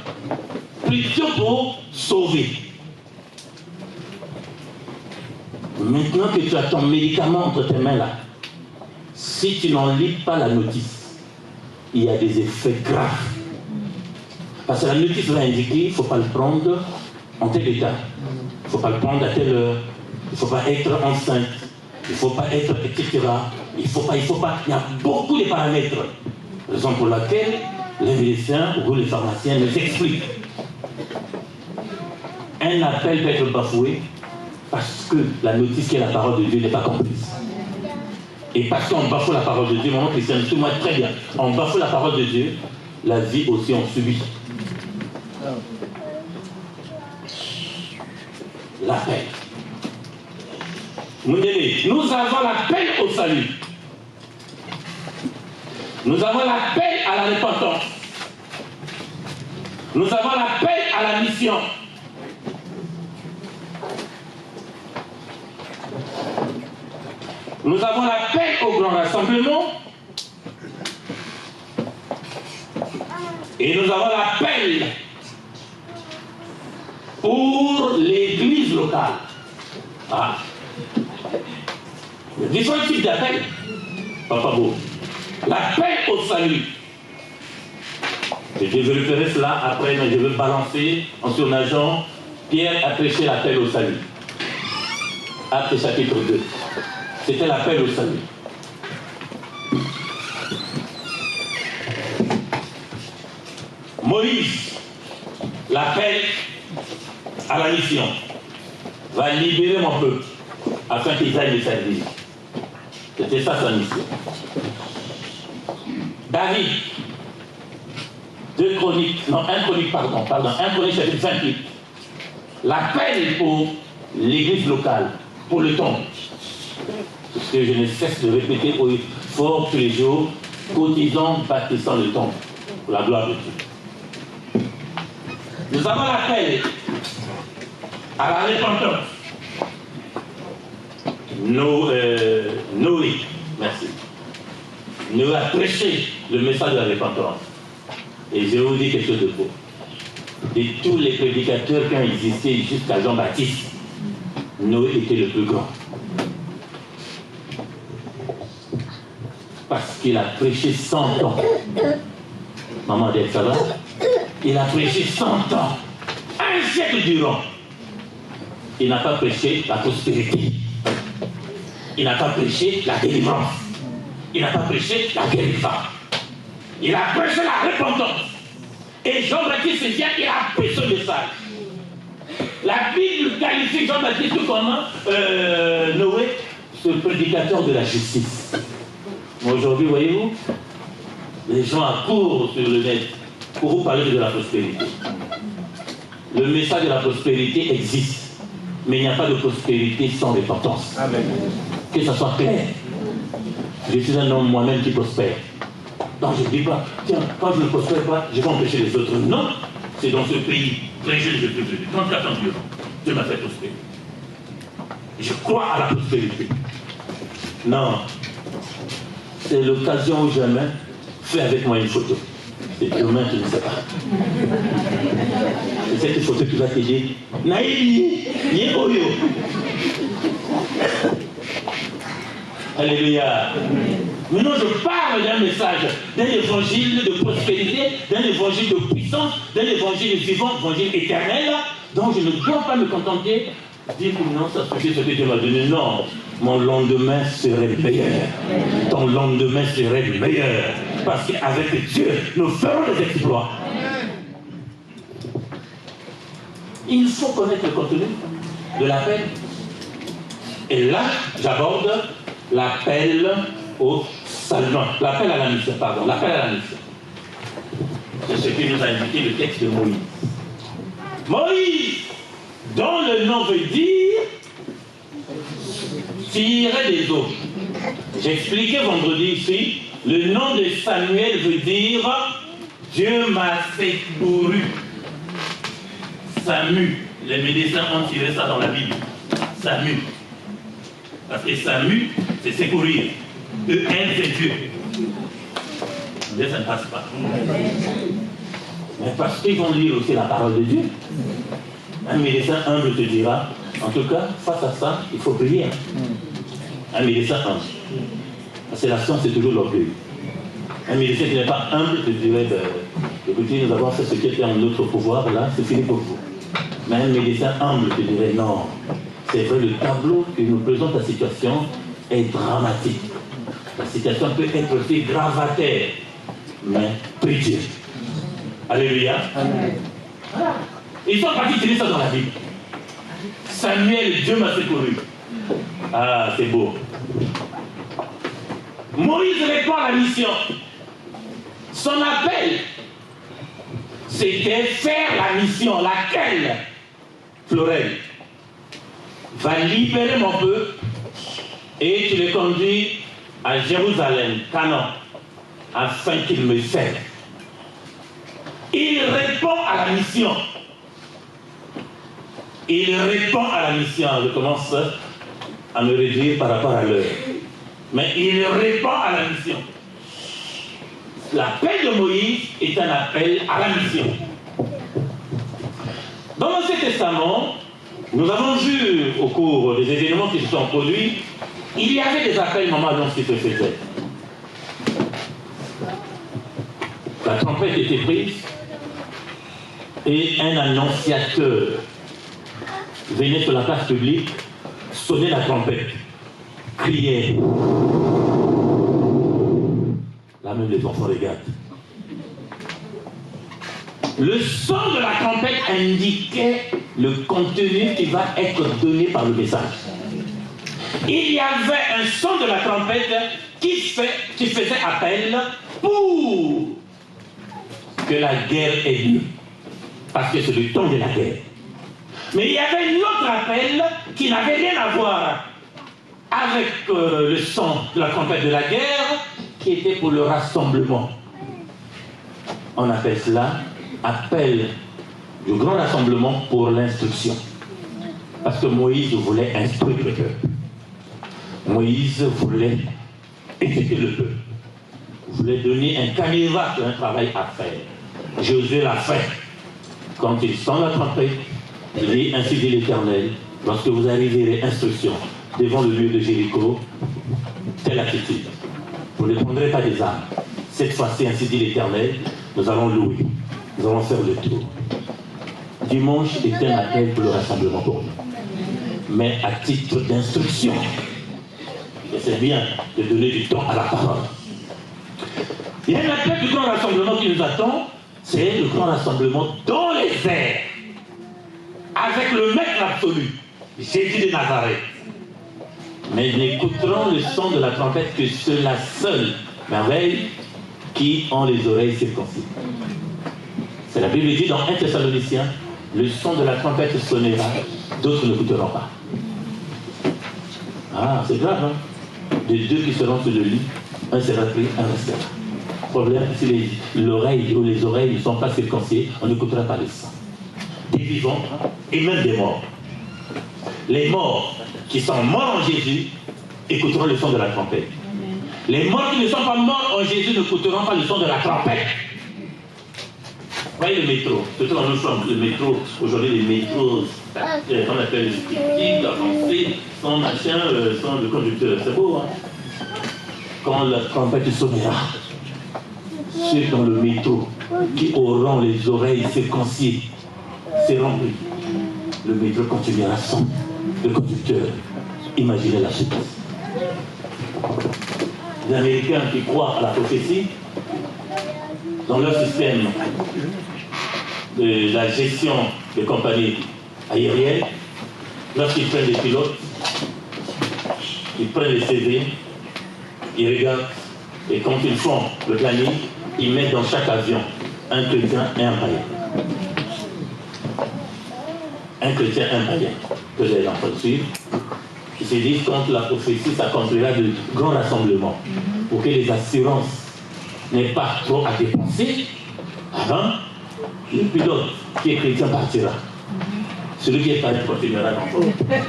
plutôt pour sauver. Maintenant que tu as ton médicament entre tes mains là, si tu n'en lis pas la notice, il y a des effets graves. Parce que la notice va indiquer qu'il ne faut pas le prendre en tel état. Il ne faut pas le prendre à telle heure. Il ne faut pas être enceinte. Il ne faut pas être, etc. Il y a beaucoup de paramètres. Raison pour laquelle les médecins ou les pharmaciens nous expliquent. Un appel peut être bafoué parce que la notice qui est la parole de Dieu n'est pas comprise. Et parce qu'on bafoue la parole de Dieu, mon chrétien, tout le monde très bien. On bafoue la parole de Dieu, la vie aussi en subit. L'appel. Nous avons l'appel au salut. Nous avons l'appel à la repentance. Nous avons l'appel à la mission. Nous avons l'appel au grand rassemblement. Et nous avons l'appel pour l'église locale. Ah. Il y a différents types d'appels. Papa beau. L'appel au salut. Je développerai cela après, mais je veux balancer en surnageant. Pierre a prêché l'appel au salut. Acte chapitre 2. C'était l'appel au salut. Moïse, l'appel à la mission, va libérer mon peuple afin qu'ils aillent le servir. C'était ça sa mission. David, 1 Chronique chapitre 28. L'appel pour l'église locale, pour le temps. Ce que je ne cesse de répéter au fort tous les jours, cotisant, bâtissant le temps, pour la gloire de Dieu. Nous avons l'appel à la repentance. Noé, merci. Noé a prêché le message de la repentance. Et je vais vous dire quelque chose de beau. De tous les prédicateurs qui ont existé jusqu'à Jean-Baptiste, Noé était le plus grand. Parce qu'il a prêché 100 ans. Maman dit, ça va? Il a prêché 100 ans. Un siècle durant. Il n'a pas prêché la prospérité. Il n'a pas prêché la délivrance. Il n'a pas prêché la guérison. Il a prêché la repentance. Et Jean-Baptiste vient, il a pris ce message. La Bible qualifie Jean-Baptiste comme Noé, ce prédicateur de la justice. Mais aujourd'hui, voyez-vous, les gens accourent sur le net pour vous parler de la prospérité. Le message de la prospérité existe, mais il n'y a pas de prospérité sans repentance. Amen. Que ça soit clair. Je suis un homme moi-même qui prospère. Donc je ne dis pas, tiens, quand je ne prospère pas, je vais empêcher les autres. Non, c'est dans ce pays très jeune, je peux dire, 34 ans Dieu, Dieu m'a fait prospérer. Je crois à la prospérité. Non, c'est l'occasion où jamais, fais avec moi une photo. C'est demain, tu ne sais pas. C'est cette photo qui va te dire, Naïli, ni Oyo. Alléluia. Maintenant, je parle d'un message, d'un évangile de prospérité, d'un évangile de puissance, d'un évangile vivant, évangile éternel, dont je ne dois pas me contenter de dire que non, ça suffit ce que Dieu m'a donné. Non, mon lendemain serait meilleur. Ton lendemain serait meilleur. Parce qu'avec Dieu, nous ferons des exploits. Il faut connaître le contenu de l'appel. Et là, j'aborde l'appel au salut. Non, l'appel à la mission, pardon. L'appel à la mission. C'est ce qui nous a indiqué le texte de Moïse. Moïse, dont le nom veut dire tirer des eaux. J'ai expliqué vendredi ici, le nom de Samuel veut dire Dieu m'a secouru. Samu, les médecins ont tiré ça dans la Bible. Samu. Parce que Samu, c'est secourir. E-N, c'est Dieu. Mais ça ne passe pas. Mais parce qu'ils vont lire aussi la parole de Dieu. Un médecin humble te dira, en tout cas, face à ça, il faut prier. Un médecin humble. Parce que la science, c'est toujours l'orgueil. Un médecin qui n'est pas humble te dirait, écoutez, nous avons fait ce qui était en notre pouvoir, là, c'est fini pour vous. Mais un médecin humble te dirait, non, c'est vrai, le tableau que nous présente la situation est dramatique. La situation peut être aussi gravataire, mais prie Dieu. Alléluia. Amen. Voilà. Ils sont partis tirer ça dans la Bible. Samuel, Dieu m'a secouru. Ah, c'est beau. Moïse répond à la mission. Son appel, c'était faire la mission, laquelle, Florel, va libérer mon peuple et tu les conduis à Jérusalem, Canaan, afin qu'ils me servent. Il répond à la mission. Il répond à la mission. Je commence à me réduire par rapport à l'heure. Mais il répond à la mission. L'appel de Moïse est un appel à la mission. Dans l'Ancien Testament, nous avons vu au cours des événements qui se sont produits, il y avait des appels normalement qui se faisaient. La trompette était prise et un annonciateur venait sur la place publique, sonnait la trompette, criait. Là même les enfants regardent. Le son de la trompette indiquait le contenu qui va être donné par le message. Il y avait un son de la trompette qui faisait appel pour que la guerre ait lieu. Parce que c'est le temps de la guerre. Mais il y avait un autre appel qui n'avait rien à voir avec le son de la trompette de la guerre, qui était pour le rassemblement. On appelle cela appel du grand rassemblement pour l'instruction. Parce que Moïse voulait instruire le peuple. Moïse voulait éduquer le peuple, voulait donner un canevas, un travail à faire. Josué l'a fait. Quand il sent la trompette, il dit, ainsi dit l'Éternel, lorsque vous arriverez instruction devant le mur de Jéricho, telle attitude. Vous ne prendrez pas des armes. Cette fois-ci, ainsi dit l'Éternel, nous allons louer, nous allons faire le tour. Dimanche est un appel pour le rassemblement pour nous, mais à titre d'instruction. Et c'est bien de donner du temps à la parole. Il y a un appel du grand rassemblement qui nous attend, c'est le grand rassemblement dans les airs, avec le maître absolu, Jésus de Nazareth. Mais n'écouteront le son de la trompette que ceux-là seuls, merveille, qui ont les oreilles circoncises. C'est la Bible dit dans 1 Thessaloniciens, le son de la trompette sonnera, d'autres n'écouteront pas. Ah, c'est grave, hein? De deux qui seront sur le lit, un sera pris, un restera. Problème, si l'oreille ou les oreilles ne sont pas circoncisées, on n'écoutera pas le son. Des vivants et même des morts. Les morts qui sont morts en Jésus écouteront le son de la trompette. Les morts qui ne sont pas morts en Jésus n'écouteront pas le son de la trompette. Vous voyez le métro, surtout dans nos chambres, le métro, aujourd'hui les métros, on appelle les critiques, avancés, sans machin, sans le conducteur, c'est beau, hein? Quand la trompette sonnera, ceux dans le métro qui auront les oreilles circoncises seront pris. Le métro continuera sans le conducteur. Imaginez la suite. Les Américains qui croient à la prophétie, dans leur système de la gestion des compagnies aériennes, lorsqu'ils prennent des pilotes, ils prennent les CV, ils regardent, et quand ils font le planning, ils mettent dans chaque avion un chrétien et un païen. Un chrétien et un païen, que vous allez en train de suivre, qui se disent contre la prophétie s'accomplira de grands rassemblements, pour que les assurances n'aient pas trop à dépenser. Avant, le pilote qui est chrétien partira. Celui qui est païen continuera d'en faire.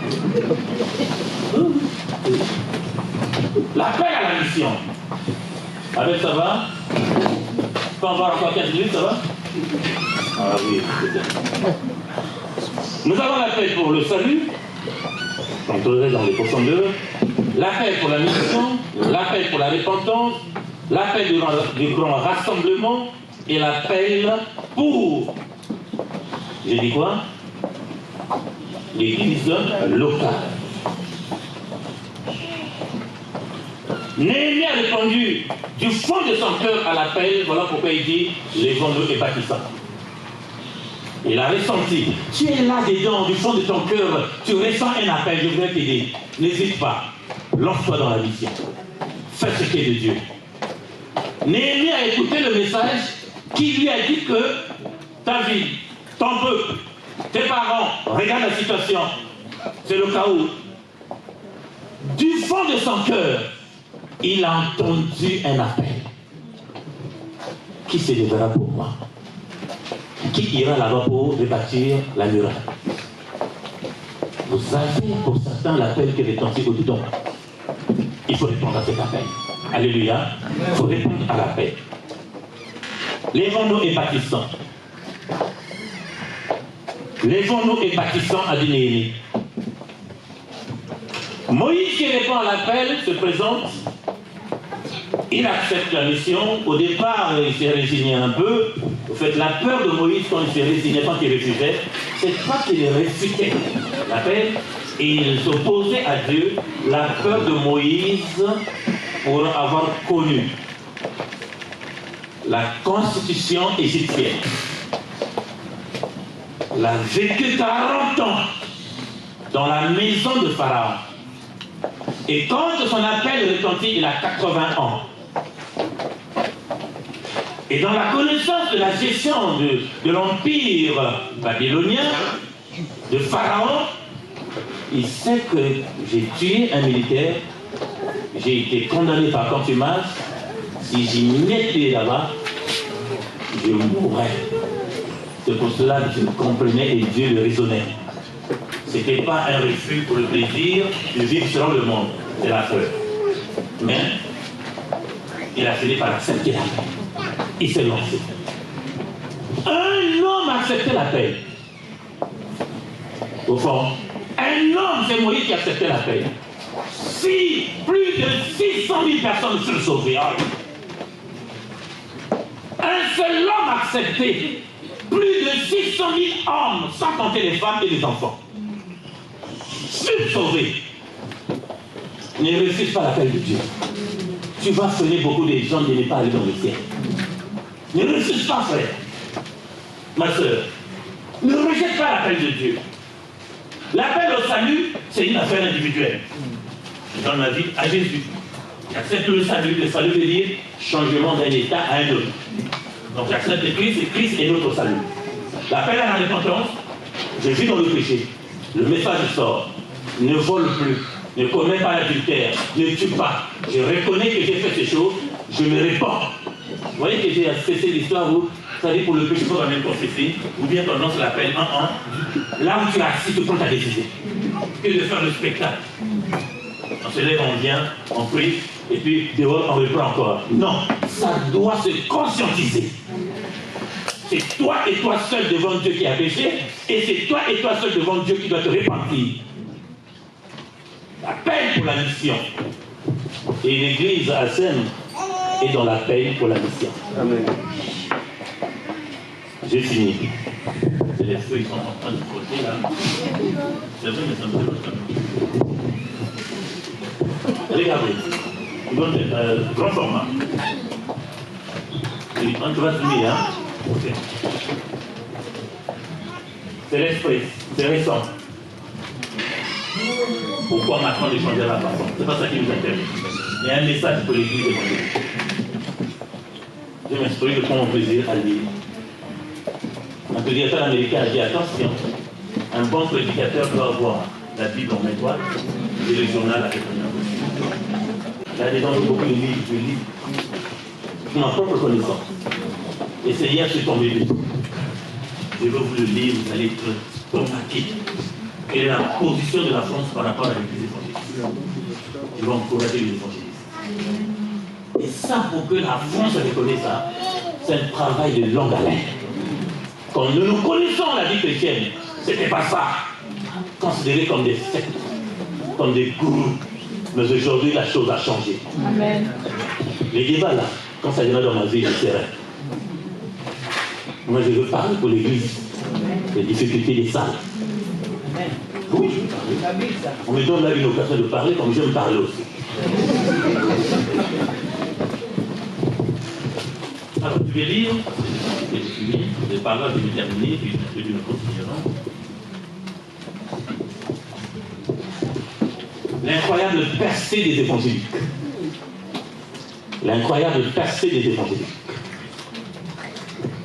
L'appel à la mission. Avec ça va? Pas avoir encore 15 minutes, ça va? Ah oui, c'est bien. Nous avons l'appel pour le salut, on trouverait dans les pourcenteurs, l'appel pour la mission, l'appel pour la repentance, l'appel du grand rassemblement et l'appel pour, j'ai dit quoi? L'église locale. Néhémie a répondu du fond de son cœur à l'appel, voilà pourquoi il dit lèvons-nous et bâtissons. Il a ressenti, tu es là dedans, du fond de ton cœur, tu ressens un appel, je voudrais t'aider. N'hésite pas, lance-toi dans la mission. Fais ce qui est de Dieu. Néhémie a écouté le message qui lui a dit que ta vie, ton peuple, tes parents, regarde la situation, c'est le chaos. Du fond de son cœur, il a entendu un appel. Qui se lèvera pour moi? Qui ira là-bas pour rebâtir la muraille? Vous avez pour certains l'appel qui retentit au-dedans. Il faut répondre à cet appel. Alléluia. Il faut répondre à l'appel. Lèvons-nous et bâtissons. Lèvons-nous et bâtissons, a dit Néhémie. Moïse qui répond à l'appel se présente. Il accepte la mission. Au départ, il s'est résigné un peu. En fait, la peur de Moïse quand il s'est résigné, quand il refusait, c'est pas qu'il réfutait l'appel, et il s'opposait à Dieu. La peur de Moïse pour avoir connu la constitution égyptienne. Il a vécu 40 ans dans la maison de Pharaon. Et quand son appel retentit, il a 80 ans. Et dans la connaissance de la gestion de l'empire babylonien, de Pharaon, il sait que j'ai tué un militaire, j'ai été condamné par contumace, si j'y m'étais là-bas, je mourrais. C'est pour cela que je comprenais et Dieu le raisonnait. Ce n'était pas un refus pour le plaisir de vivre selon le monde. c'est la peur. Mais il a fini par accepter la paix. Il s'est lancé. Un homme a accepté la paix. Au fond, un homme, c'est Moïse qui a accepté la paix. Si plus de 600 000 personnes se sont sauvées, un seul homme a accepté plus de 600 000 hommes, sans compter les femmes et les enfants. Sauvés. Ne refuse pas l'appel de Dieu. Tu vas freiner beaucoup de gens de ne pas aller dans le ciel. Ne refuse pas, frère. Ma soeur, ne rejette pas l'appel de Dieu. L'appel au salut, c'est une affaire individuelle. Je donne ma vie à Jésus. J'accepte le salut. Le salut veut dire changement d'un état à un autre. Donc j'accepte Christ et Christ est notre salut. L'appel à la repentance, je vis dans le péché. Le message sort. Ne vole plus. Ne commets pas l'adultère. Ne tue pas. Je reconnais que j'ai fait ces choses. Je me répands. Vous voyez que j'ai cessé l'histoire où, c'est-à-dire pour le péché, il faut quand même confesser, ou bien ton nom se l'appelle 1-1. Là où tu es assis, tu prends ta décision. Que de faire le spectacle. On se lève, on vient, on prie, et puis dehors, on reprend encore. Non, ça doit se conscientiser. C'est toi et toi seul devant Dieu qui a péché, et c'est toi et toi seul devant Dieu qui doit te repentir. La peine pour la mission. Et l'église à Seine est dans la peine pour la mission. Amen. J'ai fini. Les feuilles sont en train de frotter là. C'est vrai, mais ça me dérange pas. Regardez. Grand format. On va finir, hein? Ok. C'est l'esprit. C'est récent. Pourquoi maintenant de changer la façon? C'est pas ça qui nous intéresse. Il y a un message pour l'église de Dieu. Je m'instruis, je prends mon plaisir à lire. Un prédicateur américain a dit attention, un bon prédicateur doit avoir la Bible en étoile et le journal avec un là-dedans, beaucoup de livres, je lis pour ma propre connaissance. Essayez à se tomber dessus. Je veux vous le lire, vous allez être remarqué. Quelle est la position de la France par rapport à l'église évangéliste? Je vais encourager les évangélistes. Et ça, pour que la France reconnaisse ça, c'est un travail de longue haleine. Quand nous connaissons la vie chrétienne, ce n'était pas ça. Considéré comme des sectes, comme des gourous. Mais aujourd'hui, la chose a changé. Amen. Les débats là, quand ça viendra dans ma vie, je serai. Moi, je veux parler pour l'église. Les difficultés des salles. Oui, on me donne là une occasion de parler comme j'aime parler aussi. Alors, je vais lire, les paroles, je vais terminer, puis nous continuerons. L'incroyable percée des évangéliques. L'incroyable percée des évangéliques.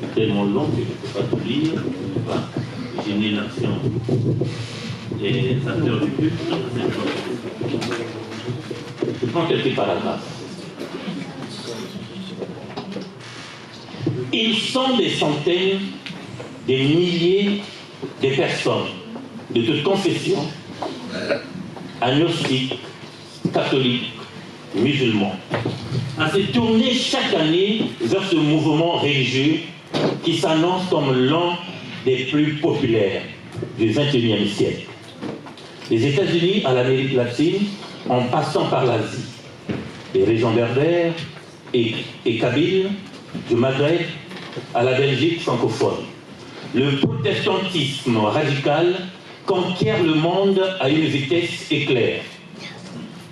C'est tellement long que je ne peux pas tout lire, je ne peux pas gêner l'action des acteurs du culte. Je prends quelques paragraphes. Ils sont des centaines, des milliers de personnes de toute confession, agnostiques, catholiques, musulmans, à se tourner chaque année vers ce mouvement religieux qui s'annonce comme l'un des plus populaires du XXIe siècle. Les États-Unis à l'Amérique latine, en passant par l'Asie, les régions berbères et kabyles, du Maghreb à la Belgique francophone. Le protestantisme radical conquiert le monde à une vitesse éclair.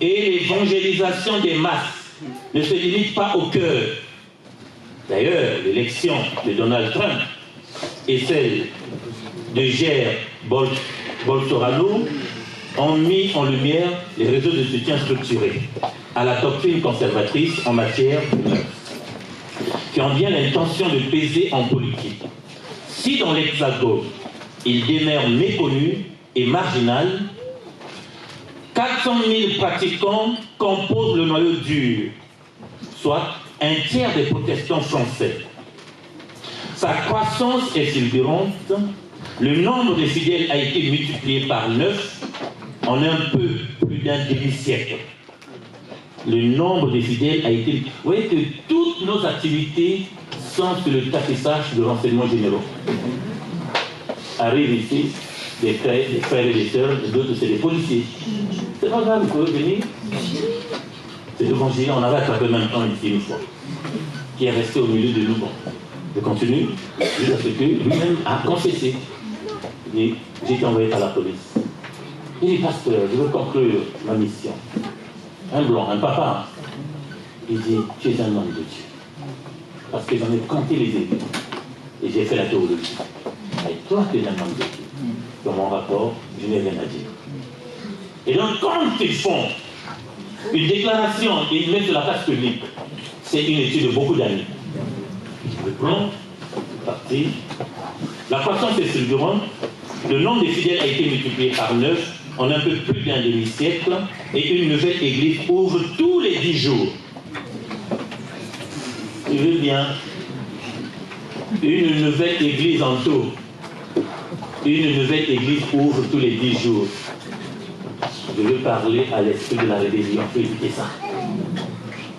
Et l'évangélisation des masses ne se limite pas au cœur. D'ailleurs, l'élection de Donald Trump et celle de Jair Bolsonaro ont mis en lumière les réseaux de soutien structurés à la doctrine conservatrice en matière de mœurs, qui ont bien l'intention de peser en politique. Si dans l'Hexagone, il demeure méconnu et marginal, 400 000 pratiquants composent le noyau dur, soit un tiers des protestants français. Sa croissance est fulgurante, le nombre de fidèles a été multiplié par 9 en un peu plus d'un demi-siècle. le nombre de fidèles a été... Vous voyez que toutes nos activités sont sur le tapissage de renseignements généraux. Arrivent ici des frères et des sœurs, d'autres c'est des policiers. C'est pas grave, vous pouvez venir. C'est l'évangile, on avait attrapé même temps ici une fois, qui est resté au milieu de nous. Bon, je continue, jusqu'à ce que lui-même a confessé. Et j'ai été envoyé par la police. Il dit, pasteur, je veux conclure ma mission. Un blanc, un papa. Il dit, tu es un homme de Dieu. Parce que j'en ai compté les églises. Et j'ai fait la théologie. Et toi, tu es un homme de Dieu. Dans mon rapport, je n'ai rien à dire. Et donc, quand ils font une déclaration et ils mettent sur la place publique, c'est une étude de beaucoup d'années. Le plan, parti. La croissance est fulgurante. Le nombre de fidèles a été multiplié par 9 en un peu plus d'un demi-siècle et une nouvelle église ouvre tous les 10 jours. Je veux bien une nouvelle église en tout. Une nouvelle église ouvre tous les 10 jours. Je veux parler à l'esprit de la rébellion. Il faut éviter ça.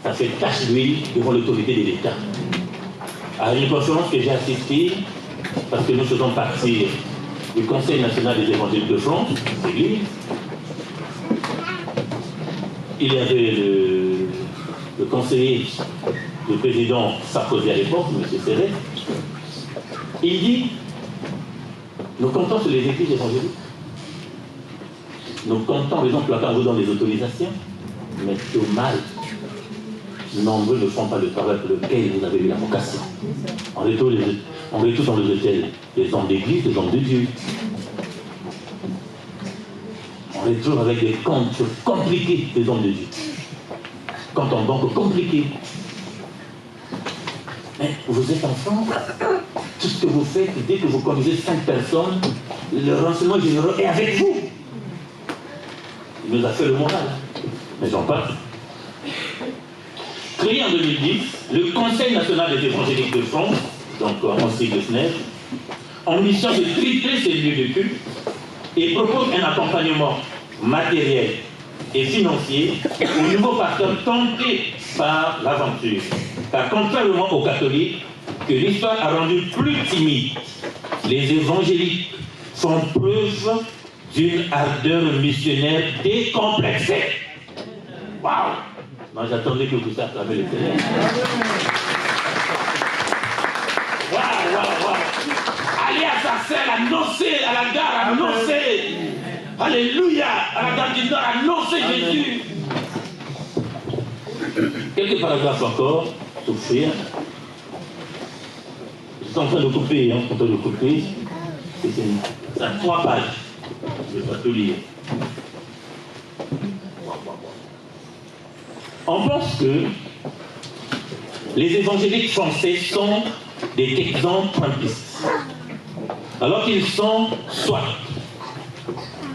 Ça fait tache d'huile devant l'autorité de l'État. À une conférence que j'ai assistée, parce que nous faisons partie du Conseil national des évangéliques de France, l'Église, il y avait le conseiller du président Sarkozy à l'époque, M. Serret. Il dit, nous comptons sur les églises évangéliques. Nous comptons, par exemple, quand vous donne des autorisations, mais au mal, nombreux ne font pas le travail pour lequel vous avez eu la vocation. On retrouve dans les hôtels les hommes d'église, les hommes de Dieu. On retrouve avec des comptes compliqués des hommes de Dieu. Comptes en banque compliqués. Mais vous êtes enfant, tout ce que vous faites, dès que vous conduisez 5 personnes, le renseignement général est avec vous. Il nous a fait le moral. Mais j'en parle. Créé en 2010, le Conseil national des évangéliques de France, donc en sigle SNEF, ambition de tripler ses lieux de culte et propose un accompagnement matériel et financier aux nouveaux pasteurs tentés par l'aventure. Car contrairement aux catholiques, que l'histoire a rendu plus timide, les évangéliques font preuve d'une ardeur missionnaire décomplexée. Waouh! Moi j'attendais que vous acclamez le Seigneur. Waouh, waouh, waouh! Allez à sa sœur, à nocer, à la gare, à nocer! Alléluia! À la gare du Nord, à nocer Jésus! Quelques paragraphes encore, souffrir. Je suis en train de couper, en train de couper. C'est 3 pages. Je ne vais pas tout lire. On pense que les évangéliques français sont des texans trumpistes. Alors qu'ils sont soit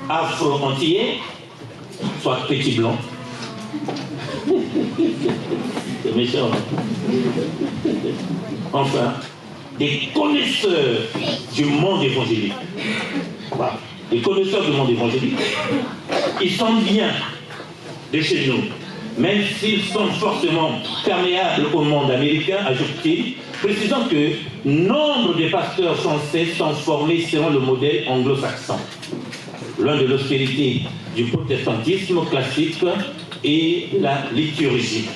afro-antillais, soit petits blancs. C'est méchant. Enfin, des connaisseurs du monde évangélique. Voilà. Des connaisseurs du monde évangélique. Ils sont bien de chez nous. Même s'ils sont forcément perméables au monde américain, ajoute-t-il, précisant que nombre de pasteurs français sont formés selon le modèle anglo-saxon, l'un de l'austérité du protestantisme classique et la liturgie.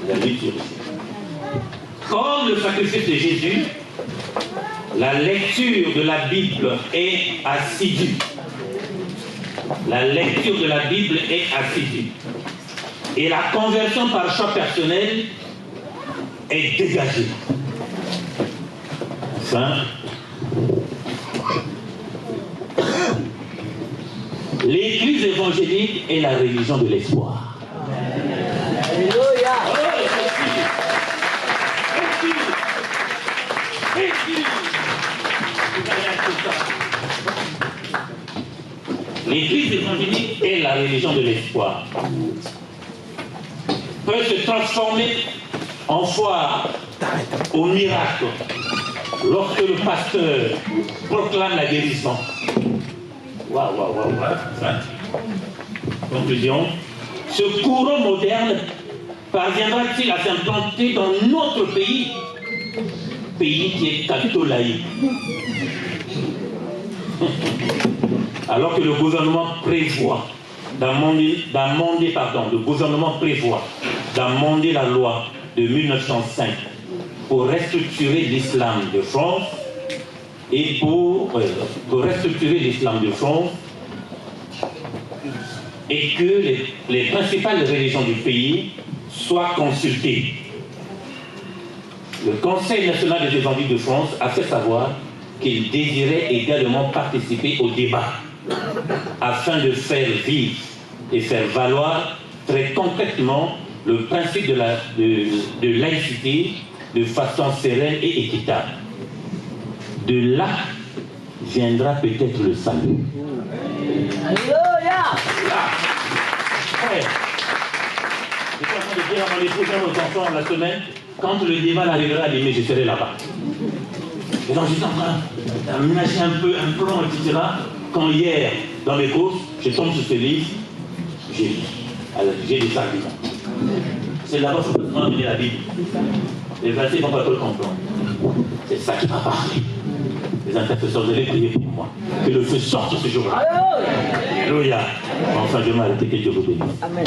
La liturgie. Comme le sacrifice de Jésus, la lecture de la Bible est assidue. La lecture de la Bible est assidue. Et la conversion par choix personnel est dégagée. Enfin, l'Église évangélique est la religion de l'espoir. Alléluia. L'Église évangélique est la religion de l'espoir. Peut se transformer en foire au miracle lorsque le pasteur proclame la guérison. Waouh, waouh, waouh, waouh. Conclusion, ce courant moderne parviendra-t-il à s'implanter dans notre pays qui est catholique? Alors que le gouvernement prévoit d'amender la loi de 1905 pour restructurer l'islam de France et pour restructurer l'islam de France et que les principales religions du pays soient consultées. Le Conseil national des évangéliques de France a fait savoir qu'il désirait également participer au débat afin de faire vivre et faire valoir très concrètement le principe de laïcité de façon sereine et équitable. De là viendra peut-être le salut. Alléluia! Je suis en train de dire à mon épouse et à nos enfants la semaine, quand le débat arrivera à l'aimer, je serai là-bas. Et donc j'étais en train d'aménager un peu un plan, etc. Quand hier, dans mes courses, je tombe sur ce livre, j'ai des arguments. C'est là-bas qu'il faut amener la Bible. Les versets ne vont pas tout comprendre. C'est ça qui va parler. Les intercesseurs, vous allez prier pour moi. Que le feu sorte ce jour-là. Alléluia. Enfin, je vais m'arrêter, que Dieu vous bénisse. Amen.